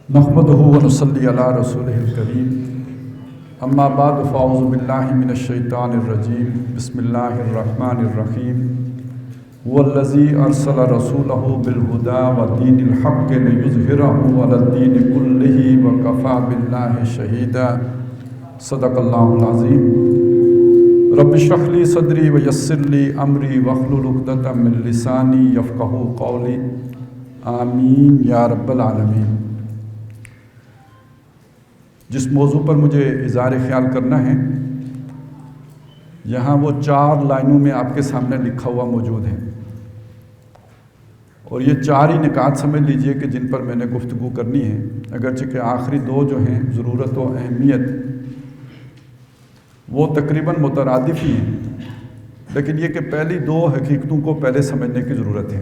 نحمدہ ونصلی علی رسولہ الکریم اما بعد فاعوذ باللہ من الشیطان الرجیم بسم اللہ الرحمن الرحیم والذی ارسل رسولہ بالہدی ودین الحق لیظہرہ علی الدین کلہ وکفی باللہ شہیدا صدق اللہ العظیم۔ رب اشرح لی صدری ویسر لی امری واحلل عقدۃ من لسانی یفقہوا قولی آمین یا رب العالمین۔ جس موضوع پر مجھے اظہار خیال کرنا ہے یہاں وہ 4 لائنوں میں آپ کے سامنے لکھا ہوا موجود ہے، اور یہ 4 ہی نکات سمجھ لیجئے کہ جن پر میں نے گفتگو کرنی ہے، اگرچہ کہ آخری 2 جو ہیں ضرورت و اہمیت وہ تقریباً مترادف ہی ہیں، لیکن یہ کہ پہلی 2 حقیقتوں کو پہلے سمجھنے کی ضرورت ہے۔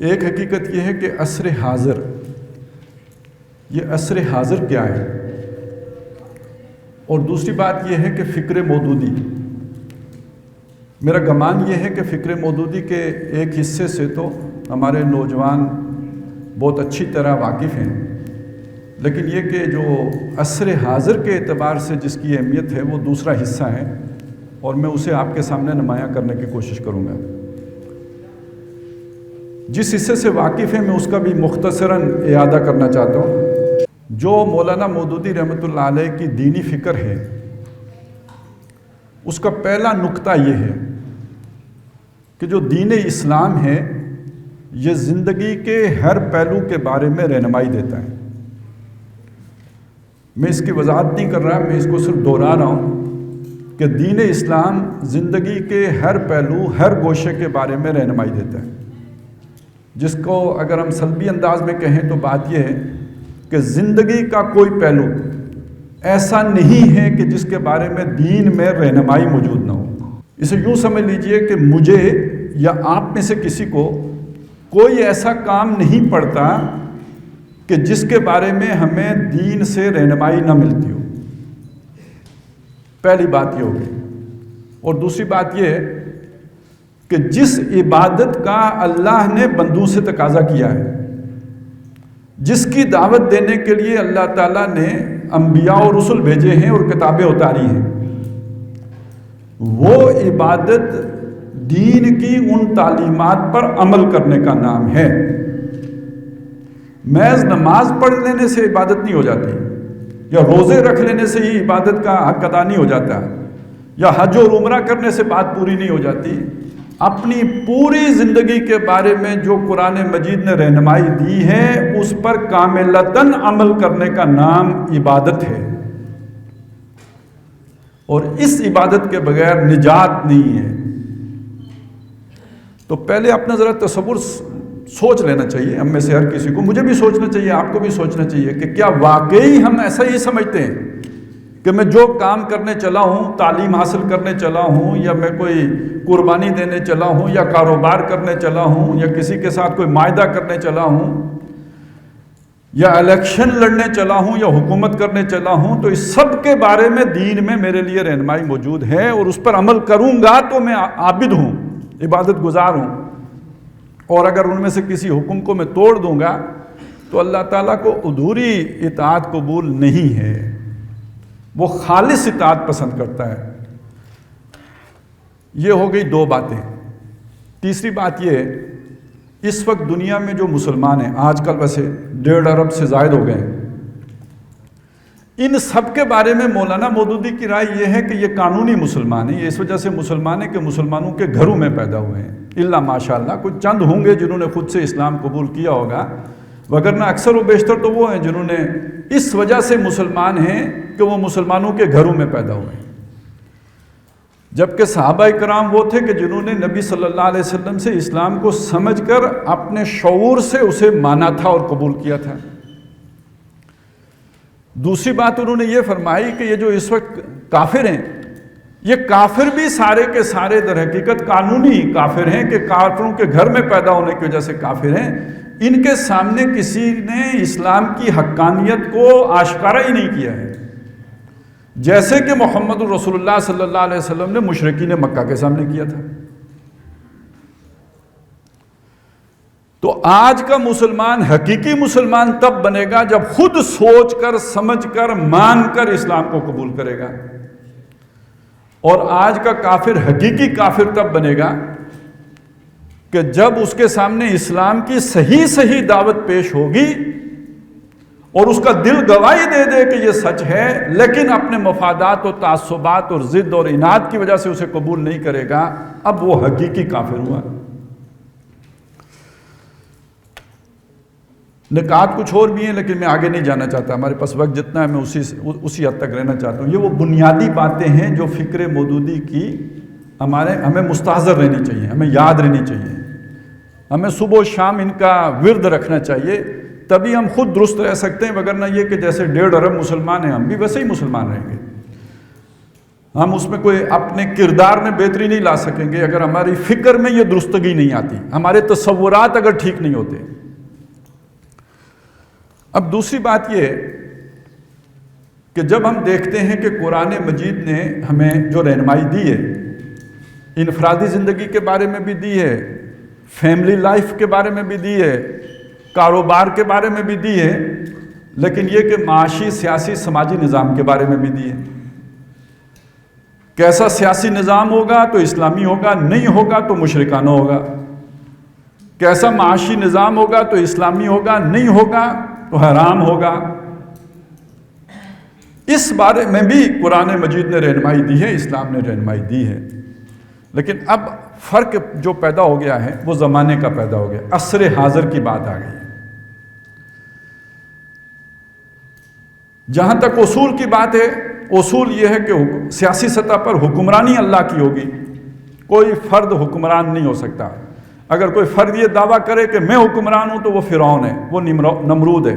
ایک حقیقت یہ ہے کہ عصر حاضر، یہ عصر حاضر کیا ہے، اور دوسری بات یہ ہے کہ فکر مودودی۔ میرا گمان یہ ہے کہ فکر مودودی کے ایک حصے سے تو ہمارے نوجوان بہت اچھی طرح واقف ہیں، لیکن یہ کہ جو عصر حاضر کے اعتبار سے جس کی اہمیت ہے وہ دوسرا حصہ ہے، اور میں اسے آپ کے سامنے نمایاں کرنے کی کوشش کروں گا۔ جس حصے سے واقف ہیں میں اس کا بھی مختصراً اعادہ کرنا چاہتا ہوں۔ جو مولانا مودودی رحمۃ اللہ علیہ کی دینی فکر ہے، اس کا پہلا نقطہ یہ ہے کہ جو دین اسلام ہے یہ زندگی کے ہر پہلو کے بارے میں رہنمائی دیتا ہے۔ میں اس کی وضاحت نہیں کر رہا، میں اس کو صرف دہرا رہا ہوں کہ دین اسلام زندگی کے ہر پہلو، ہر گوشے کے بارے میں رہنمائی دیتا ہے، جس کو اگر ہم سلبی انداز میں کہیں تو بات یہ ہے کہ زندگی کا کوئی پہلو ایسا نہیں ہے کہ جس کے بارے میں دین میں رہنمائی موجود نہ ہو۔ اسے یوں سمجھ لیجئے کہ مجھے یا آپ میں سے کسی کو کوئی ایسا کام نہیں پڑتا کہ جس کے بارے میں ہمیں دین سے رہنمائی نہ ملتی ہو۔ پہلی بات یہ ہوگی، اور دوسری بات یہ ہے کہ جس عبادت کا اللہ نے بندوں سے تقاضا کیا ہے، جس کی دعوت دینے کے لیے اللہ تعالیٰ نے انبیاء اور رسل بھیجے ہیں اور کتابیں اتاری ہیں، وہ عبادت دین کی ان تعلیمات پر عمل کرنے کا نام ہے۔ محض نماز پڑھ لینے سے عبادت نہیں ہو جاتی، یا روزے رکھ لینے سے ہی عبادت کا حق ادا نہیں ہو جاتا، یا حج اور عمرہ کرنے سے بات پوری نہیں ہو جاتی۔ اپنی پوری زندگی کے بارے میں جو قرآن مجید نے رہنمائی دی ہے اس پر کاملتاً عمل کرنے کا نام عبادت ہے، اور اس عبادت کے بغیر نجات نہیں ہے۔ تو پہلے اپنا ذرا تصور سوچ لینا چاہیے، ہم میں سے ہر کسی کو، مجھے بھی سوچنا چاہیے، آپ کو بھی سوچنا چاہیے کہ کیا واقعی ہم ایسا ہی سمجھتے ہیں کہ میں جو کام کرنے چلا ہوں، تعلیم حاصل کرنے چلا ہوں، یا میں کوئی قربانی دینے چلا ہوں، یا کاروبار کرنے چلا ہوں، یا کسی کے ساتھ کوئی معاہدہ کرنے چلا ہوں، یا الیکشن لڑنے چلا ہوں، یا حکومت کرنے چلا ہوں، تو اس سب کے بارے میں دین میں میرے لیے رہنمائی موجود ہے، اور اس پر عمل کروں گا تو میں عابد ہوں، عبادت گزار ہوں، اور اگر ان میں سے کسی حکم کو میں توڑ دوں گا تو اللہ تعالیٰ کو ادھوری اطاعت قبول نہیں ہے، وہ خالص اطاعت پسند کرتا ہے۔ یہ ہو گئی 2 باتیں۔ تیسری بات یہ ہے، اس وقت دنیا میں جو مسلمان ہیں، آج کل ویسے 1.5 ارب سے زائد ہو گئے ہیں، ان سب کے بارے میں مولانا مودودی کی رائے یہ ہے کہ یہ قانونی مسلمان ہیں۔ یہ اس وجہ سے مسلمان ہیں کہ مسلمانوں کے گھروں میں پیدا ہوئے ہیں، الا ماشاء اللہ کوئی چند ہوں گے جنہوں نے خود سے اسلام قبول کیا ہوگا، وگرنہ اکثر و بیشتر تو وہ ہیں جنہوں نے اس وجہ سے مسلمان ہیں کہ وہ مسلمانوں کے گھروں میں پیدا ہوئے ہیں۔ جبکہ صحابہ کرام وہ تھے کہ جنہوں نے نبی صلی اللہ علیہ وسلم سے اسلام کو سمجھ کر اپنے شعور سے اسے مانا تھا اور قبول کیا تھا۔ دوسری بات انہوں نے یہ فرمائی کہ یہ جو اس وقت کافر ہیں، یہ کافر بھی سارے کے سارے در حقیقت قانونی کافر ہیں، کہ کافروں کے گھر میں پیدا ہونے کی وجہ سے کافر ہیں۔ ان کے سامنے کسی نے اسلام کی حقانیت کو آشکارا ہی نہیں کیا ہے، جیسے کہ محمد رسول اللہ صلی اللہ علیہ وسلم نے مشرکین مکہ کے سامنے کیا تھا۔ تو آج کا مسلمان حقیقی مسلمان تب بنے گا جب خود سوچ کر سمجھ کر مان کر اسلام کو قبول کرے گا، اور آج کا کافر حقیقی کافر تب بنے گا کہ جب اس کے سامنے اسلام کی صحیح صحیح دعوت پیش ہوگی اور اس کا دل گواہی دے دے کہ یہ سچ ہے، لیکن اپنے مفادات اور تعصبات اور ضد اور اناد کی وجہ سے اسے قبول نہیں کرے گا، اب وہ حقیقی کافر ہوا۔ نکات کچھ اور بھی ہیں لیکن میں آگے نہیں جانا چاہتا، ہمارے پاس وقت جتنا ہے میں اسی حد تک رہنا چاہتا ہوں۔ یہ وہ بنیادی باتیں ہیں جو فکر مودودی کی ہمیں مستحضر رہنی چاہیے، ہمیں یاد رہنی چاہیے، ہمیں صبح و شام ان کا ورد رکھنا چاہیے، تبھی ہم خود درست رہ سکتے ہیں، وگرنہ یہ کہ جیسے 1.5 ارب مسلمان ہیں ہم بھی ویسے ہی مسلمان رہیں گے، ہم اس میں کوئی اپنے کردار میں بہتری نہیں لا سکیں گے اگر ہماری فکر میں یہ درستگی نہیں آتی، ہمارے تصورات اگر ٹھیک نہیں ہوتے۔ اب دوسری بات یہ کہ جب ہم دیکھتے ہیں کہ قرآن مجید نے ہمیں جو رہنمائی دی ہے، انفرادی زندگی کے بارے میں بھی دی ہے، فیملی لائف کے بارے میں بھی دی ہے، کاروبار کے بارے میں بھی دی ہے، لیکن یہ کہ معاشی سیاسی سماجی نظام کے بارے میں بھی دی ہے۔ کیسا سیاسی نظام ہوگا تو اسلامی ہوگا، نہیں ہوگا تو مشرکانہ ہوگا، کیسا معاشی نظام ہوگا تو اسلامی ہوگا، نہیں ہوگا تو حرام ہوگا۔ اس بارے میں بھی قرآن مجید نے رہنمائی دی ہے، اسلام نے رہنمائی دی ہے، لیکن اب فرق جو پیدا ہو گیا ہے وہ زمانے کا پیدا ہو گیا، عصر حاضر کی بات آ گئی۔ جہاں تک اصول کی بات ہے، اصول یہ ہے کہ سیاسی سطح پر حکمرانی اللہ کی ہوگی، کوئی فرد حکمران نہیں ہو سکتا۔ اگر کوئی فرد یہ دعویٰ کرے کہ میں حکمران ہوں تو وہ فرعون ہے، وہ نمرود ہے۔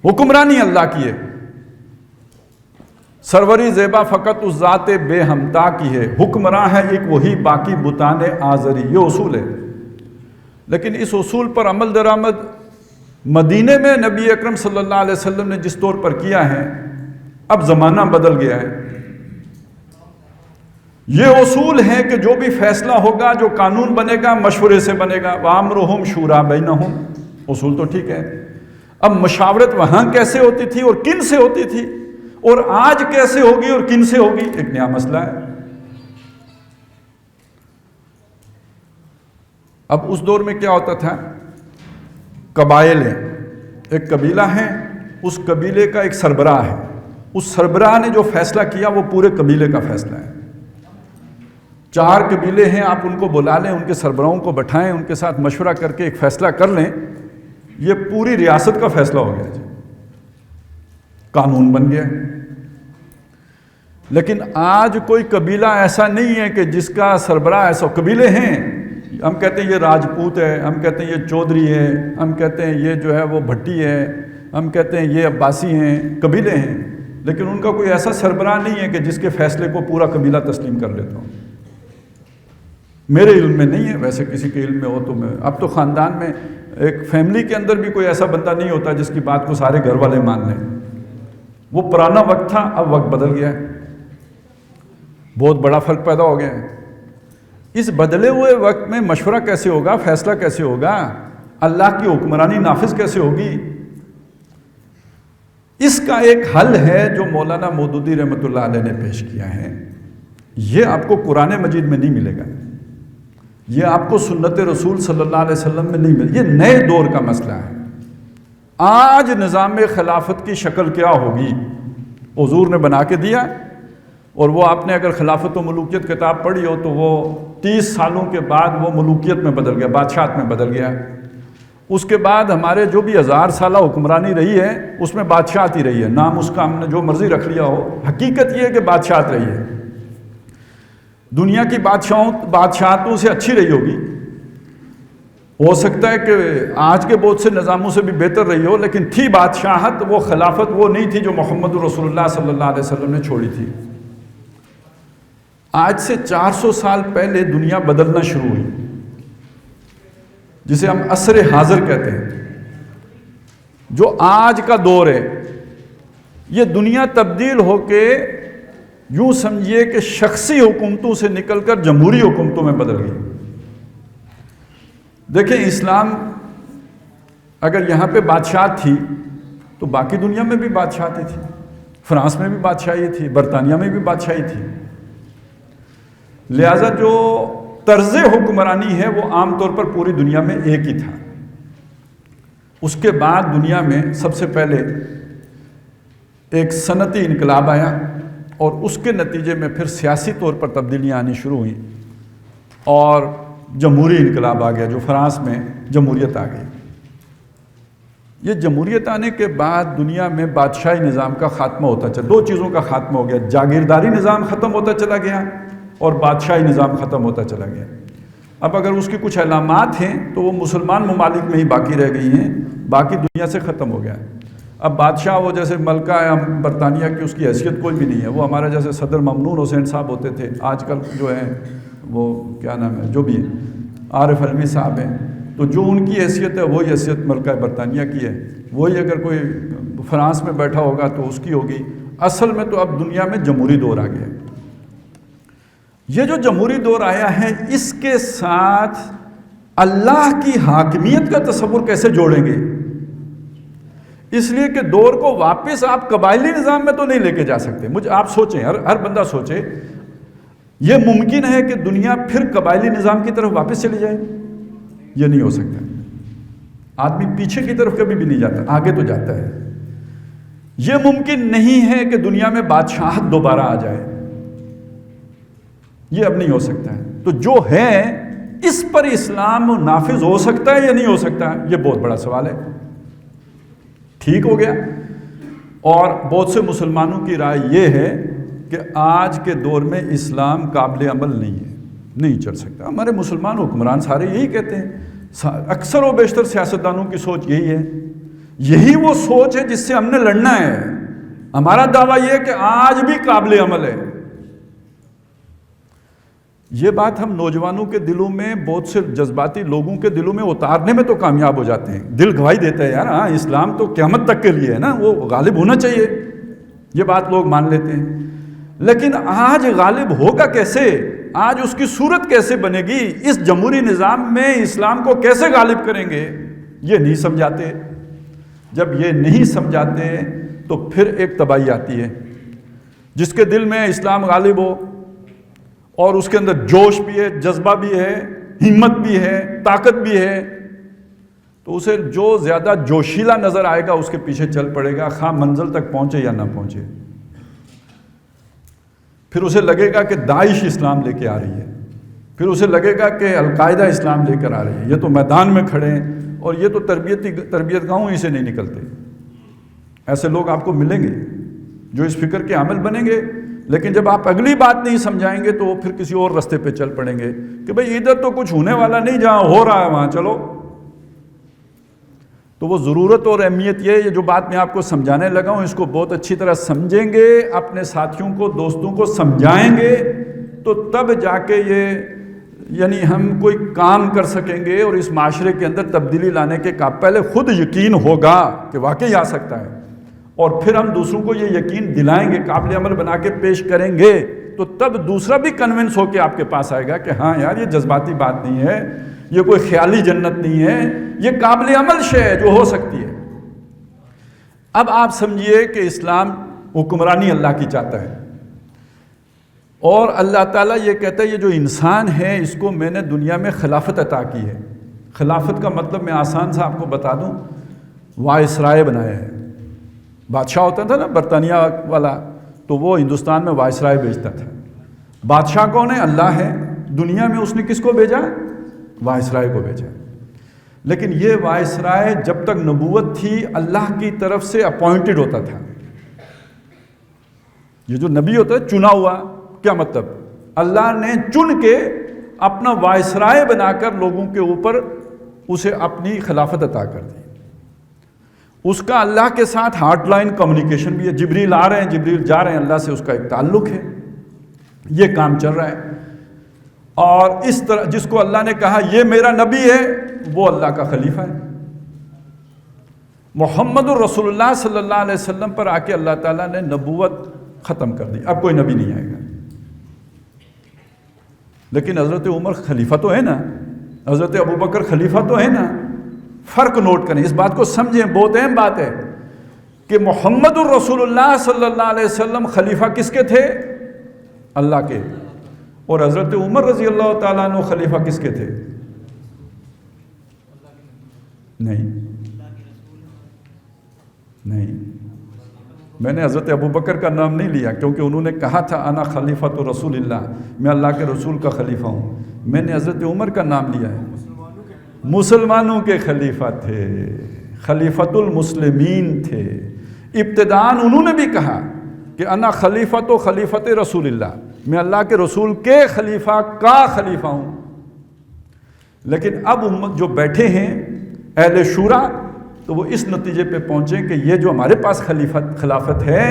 حکمرانی اللہ کی ہے، سروری زیبا فقط اس ذات بے ہمتا کی ہے، حکمراں ہے ایک وہی باقی بتان آزری، یہ اصول ہے۔ لیکن اس اصول پر عمل درآمد مدینے میں نبی اکرم صلی اللہ علیہ وسلم نے جس طور پر کیا ہے، اب زمانہ بدل گیا ہے۔ یہ اصول ہے کہ جو بھی فیصلہ ہوگا، جو قانون بنے گا، مشورے سے بنے گا، وَأَمْرُهُمْ شُورَىٰ بَيْنَهُمْ، اصول تو ٹھیک ہے۔ اب مشاورت وہاں کیسے ہوتی تھی اور کن سے ہوتی تھی، اور آج کیسے ہوگی اور کن سے ہوگی، ایک نیا مسئلہ ہے۔ اب اس دور میں کیا ہوتا تھا، قبائل ہیں، ایک قبیلہ ہے، اس قبیلے کا ایک سربراہ ہے، اس سربراہ نے جو فیصلہ کیا وہ پورے قبیلے کا فیصلہ ہے۔ 4 قبیلے ہیں، آپ ان کو بلا لیں، ان کے سربراہوں کو بٹھائیں، ان کے ساتھ مشورہ کر کے ایک فیصلہ کر لیں، یہ پوری ریاست کا فیصلہ ہو گیا جی، قانون بن گیا۔ لیکن آج کوئی قبیلہ ایسا نہیں ہے کہ جس کا سربراہ ایسا، قبیلے ہیں، ہم کہتے ہیں یہ راجپوت ہے، ہم کہتے ہیں یہ چودھری ہے، ہم کہتے ہیں یہ جو ہے وہ بھٹی ہے، ہم کہتے ہیں یہ عباسی ہیں، قبیلے ہیں، لیکن ان کا کوئی ایسا سربراہ نہیں ہے کہ جس کے فیصلے کو پورا قبیلہ تسلیم کر لیتا ہوں۔ میرے علم میں نہیں ہے، ویسے کسی کے علم میں ہو تو میں، اب تو خاندان میں ایک فیملی کے اندر بھی کوئی ایسا بندہ نہیں ہوتا جس کی بات کو سارے گھر والے مان لیں۔ وہ پرانا وقت تھا، اب وقت بدل گیا ہے، بہت بڑا فرق پیدا ہو گیا ہے۔ اس بدلے ہوئے وقت میں مشورہ کیسے ہوگا، فیصلہ کیسے ہوگا، اللہ کی حکمرانی نافذ کیسے ہوگی؟ اس کا ایک حل ہے جو مولانا مودودی رحمۃ اللہ علیہ نے پیش کیا ہے، یہ آپ کو قرآن مجید میں نہیں ملے گا، یہ آپ کو سنت رسول صلی اللہ علیہ وسلم میں نہیں ملے، یہ نئے دور کا مسئلہ ہے۔ آج نظام خلافت کی شکل کیا ہوگی، حضور نے بنا کے دیا، اور وہ آپ نے اگر خلافت و ملوکیت کتاب پڑھی ہو تو وہ 30 سالوں کے بعد وہ ملوکیت میں بدل گیا، بادشاہت میں بدل گیا۔ اس کے بعد ہمارے جو بھی 1000 سالہ حکمرانی رہی ہے اس میں بادشاہت ہی رہی ہے، نام اس کا ہم نے جو مرضی رکھ لیا ہو، حقیقت یہ ہے کہ بادشاہت رہی ہے۔ دنیا کی بادشاہتوں سے اچھی رہی ہوگی، ہو سکتا ہے کہ آج کے بہت سے نظاموں سے بھی بہتر رہی ہو، لیکن تھی بادشاہت، وہ خلافت وہ نہیں تھی جو محمد رسول اللہ صلی اللہ علیہ وسلم نے چھوڑی تھی۔ آج سے 400 سال پہلے دنیا بدلنا شروع ہوئی، جسے ہم عصر حاضر کہتے ہیں۔ جو آج کا دور ہے، یہ دنیا تبدیل ہو کے یوں سمجھیے کہ شخصی حکومتوں سے نکل کر جمہوری حکومتوں میں بدل گئی۔ دیکھیں اسلام اگر یہاں پہ بادشاہت تھی تو باقی دنیا میں بھی بادشاہتی تھی، فرانس میں بھی بادشاہی تھی، برطانیہ میں بھی بادشاہی تھی. لہذا جو طرز حکمرانی ہے وہ عام طور پر پوری دنیا میں ایک ہی تھا. اس کے بعد دنیا میں سب سے پہلے ایک صنعتی انقلاب آیا اور اس کے نتیجے میں پھر سیاسی طور پر تبدیلیاں آنی شروع ہوئیں اور جمہوری انقلاب آ گیا، جو فرانس میں جمہوریت آ گئی. یہ جمہوریت آنے کے بعد دنیا میں بادشاہی نظام کا خاتمہ ہوتا چلا. دو چیزوں کا خاتمہ ہو گیا، جاگیرداری نظام ختم ہوتا چلا گیا اور بادشاہی نظام ختم ہوتا چلا گیا. اب اگر اس کی کچھ علامات ہیں تو وہ مسلمان ممالک میں ہی باقی رہ گئی ہیں، باقی دنیا سے ختم ہو گیا. اب بادشاہ وہ جیسے ملکہ برطانیہ کی اس کی حیثیت کوئی بھی نہیں ہے. وہ ہمارا جیسے صدر ممنون حسین صاحب ہوتے تھے، آج کل جو ہیں وہ کیا نام ہے جو بھی ہے عارف علوی صاحب ہیں، تو جو ان کی حیثیت ہے وہی حیثیت ملکہ برطانیہ کی ہے. وہی اگر کوئی فرانس میں بیٹھا ہوگا تو اس کی ہوگی. اصل میں تو اب دنیا میں جمہوری دور آ گیا. یہ جو جمہوری دور آیا ہے اس کے ساتھ اللہ کی حاکمیت کا تصور کیسے جوڑیں گے؟ اس لیے کہ دور کو واپس آپ قبائلی نظام میں تو نہیں لے کے جا سکتے. مجھے آپ سوچیں، ہر بندہ سوچے، یہ ممکن ہے کہ دنیا پھر قبائلی نظام کی طرف واپس چلی جائے؟ یہ نہیں ہو سکتا. آدمی پیچھے کی طرف کبھی بھی نہیں جاتا، آگے تو جاتا ہے. یہ ممکن نہیں ہے کہ دنیا میں بادشاہت دوبارہ آ جائے، یہ اب نہیں ہو سکتا ہے. تو جو ہے اس پر اسلام نافذ ہو سکتا ہے یا نہیں ہو سکتا، یہ بہت بڑا سوال ہے. ٹھیک ہو گیا. اور بہت سے مسلمانوں کی رائے یہ ہے کہ آج کے دور میں اسلام قابل عمل نہیں ہے، نہیں چل سکتا. ہمارے مسلمان حکمران سارے یہی کہتے ہیں، اکثر و بیشتر سیاستدانوں کی سوچ یہی ہے. یہی وہ سوچ ہے جس سے ہم نے لڑنا ہے. ہمارا دعویٰ یہ ہے کہ آج بھی قابل عمل ہے. یہ بات ہم نوجوانوں کے دلوں میں، بہت سے جذباتی لوگوں کے دلوں میں اتارنے میں تو کامیاب ہو جاتے ہیں. دل گواہی دیتا ہے، یار ہاں اسلام تو قیامت تک کے لیے ہے نا، وہ غالب ہونا چاہیے. یہ بات لوگ مان لیتے ہیں. لیکن آج غالب ہوگا کیسے؟ آج اس کی صورت کیسے بنے گی؟ اس جمہوری نظام میں اسلام کو کیسے غالب کریں گے؟ یہ نہیں سمجھاتے. جب یہ نہیں سمجھاتے تو پھر ایک تباہی آتی ہے. جس کے دل میں اسلام غالب ہو اور اس کے اندر جوش بھی ہے، جذبہ بھی ہے، ہمت بھی ہے، طاقت بھی ہے، تو اسے جو زیادہ جوشیلا نظر آئے گا اس کے پیچھے چل پڑے گا، خواہ منزل تک پہنچے یا نہ پہنچے. پھر اسے لگے گا کہ داعش اسلام لے کے آ رہی ہے، پھر اسے لگے گا کہ القاعدہ اسلام لے کر آ رہی ہے. یہ تو میدان میں کھڑے ہیں اور یہ تو تربیت گاہوں ہی سے نہیں نکلتے. ایسے لوگ آپ کو ملیں گے جو اس فکر کے عامل بنیں گے، لیکن جب آپ اگلی بات نہیں سمجھائیں گے تو وہ پھر کسی اور رستے پہ چل پڑیں گے کہ بھئی ادھر تو کچھ ہونے والا نہیں، جہاں ہو رہا ہے وہاں چلو. تو وہ ضرورت اور اہمیت یہ جو بات میں آپ کو سمجھانے لگا ہوں، اس کو بہت اچھی طرح سمجھیں گے، اپنے ساتھیوں کو، دوستوں کو سمجھائیں گے، تو تب جا کے یعنی ہم کوئی کام کر سکیں گے اور اس معاشرے کے اندر تبدیلی لانے کے پہلے خود یقین ہوگا کہ واقعی آ سکتا ہے، اور پھر ہم دوسروں کو یہ یقین دلائیں گے، قابل عمل بنا کے پیش کریں گے، تو تب دوسرا بھی کنونس ہو کے آپ کے پاس آئے گا کہ ہاں یار یہ جذباتی بات نہیں ہے، یہ کوئی خیالی جنت نہیں ہے، یہ قابل عمل شے ہے جو ہو سکتی ہے. اب آپ سمجھیے کہ اسلام حکمرانی اللہ کی چاہتا ہے، اور اللہ تعالیٰ یہ کہتا ہے یہ جو انسان ہے اس کو میں نے دنیا میں خلافت عطا کی ہے. خلافت کا مطلب میں آسان سے آپ کو بتا دوں، وائسرائے بنایا ہے. بادشاہ ہوتا تھا نا برطانیہ والا، تو وہ ہندوستان میں وائسرائے بھیجتا تھا. بادشاہ کون ہے؟ اللہ ہے. دنیا میں اس نے کس کو بھیجا؟ وائسرائے کو بھیجا. لیکن یہ وائسرائے جب تک نبوت تھی اللہ کی طرف سے اپوائنٹڈ ہوتا تھا. یہ جو نبی ہوتا ہے چنا ہوا، کیا مطلب؟ اللہ نے چن کے اپنا وائسرائے بنا کر لوگوں کے اوپر اسے اپنی خلافت عطا کر دی. اس کا اللہ کے ساتھ ہارٹ لائن کمیونیکیشن بھی ہے. جبریل آ رہے ہیں، جبریل جا رہے ہیں، اللہ سے اس کا ایک تعلق ہے. یہ کام چل رہا ہے. اور اس طرح جس کو اللہ نے کہا یہ میرا نبی ہے، وہ اللہ کا خلیفہ ہے. محمد الرسول اللہ صلی اللہ علیہ وسلم پر آ کے اللہ تعالیٰ نے نبوت ختم کر دی. اب کوئی نبی نہیں آئے گا. لیکن حضرت عمر خلیفہ تو ہے نا، حضرت ابوبکر خلیفہ تو ہے نا. فرق نوٹ کریں, اس بات کو سمجھیں, بہت اہم بات ہے کہ محمد الرسول اللہ صلی اللہ علیہ وسلم خلیفہ کس کے تھے؟ اللہ کے. اور حضرت عمر رضی اللہ تعالیٰ عنہ خلیفہ کس کے تھے؟ نہیں, میں نے حضرت ابوبکر کا نام نہیں لیا کیونکہ انہوں نے کہا تھا انا خلیفۃ رسول اللہ, میں اللہ کے رسول کا خلیفہ ہوں. میں نے حضرت عمر کا نام لیا ہے. مسلمانوں کے خلیفہ تھے, خلیفۃ المسلمین تھے. ابتداءً انہوں نے بھی کہا کہ انا خلیفۃ و خلیفۃ رسول اللہ, میں اللہ کے رسول کے خلیفہ کا خلیفہ ہوں. لیکن اب امت جو بیٹھے ہیں اہل شورا, تو وہ اس نتیجے پہ پہنچے کہ یہ جو ہمارے پاس خلافت ہے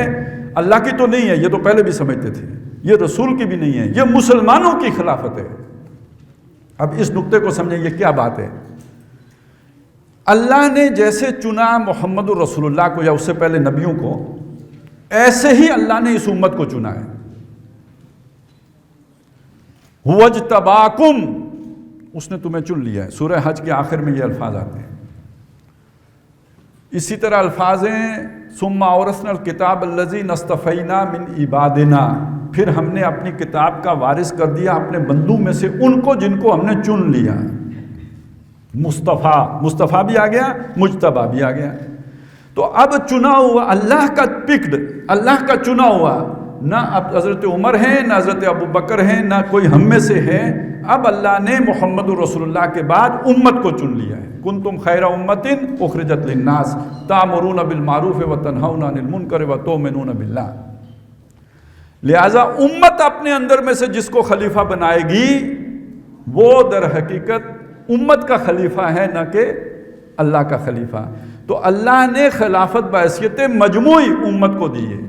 اللہ کی تو نہیں ہے, یہ تو پہلے بھی سمجھتے تھے, یہ رسول کی بھی نہیں ہے, یہ مسلمانوں کی خلافت ہے. اب اس نقطے کو سمجھیں, یہ کیا بات ہے؟ اللہ نے جیسے چنا محمد الرسول اللہ کو یا اس سے پہلے نبیوں کو, ایسے ہی اللہ نے اس امت کو چنا ہے. وَاجْتَبَاكُمْ, اس نے تمہیں چن لیا ہے. سورہ حج کے آخر میں یہ الفاظ آتے ہیں. اسی طرح الفاظ ہیں ثُمَّ أَوْرَثْنَا الْكِتَابَ الَّذِينَ اصْطَفَيْنَا مِنْ عِبَادِنَا, پھر ہم نے اپنی کتاب کا وارث کر دیا اپنے بندوں میں سے ان کو جن کو ہم نے چن لیا. مصطفیٰ بھی آ گیا, مجتبیٰ بھی آ گیا. تو اب چنا ہوا اللہ کا پکڈ, اللہ کا چنا ہوا, نہ اب حضرت عمر ہیں, نہ حضرت ابوبکر ہیں, نہ کوئی ہم میں سے ہے. اب اللہ نے محمد رسول اللہ کے بعد امت کو چن لیا ہے. کنتم خیر امت اخرجت للناس تأمرون بالمعروف وتنہون عن المنکر وتؤمنون باللہ. لہذا امت اپنے اندر میں سے جس کو خلیفہ بنائے گی وہ در حقیقت امت کا خلیفہ ہے, نہ کہ اللہ کا خلیفہ. تو اللہ نے خلافت بحیثیت مجموعی امت کو دی ہے.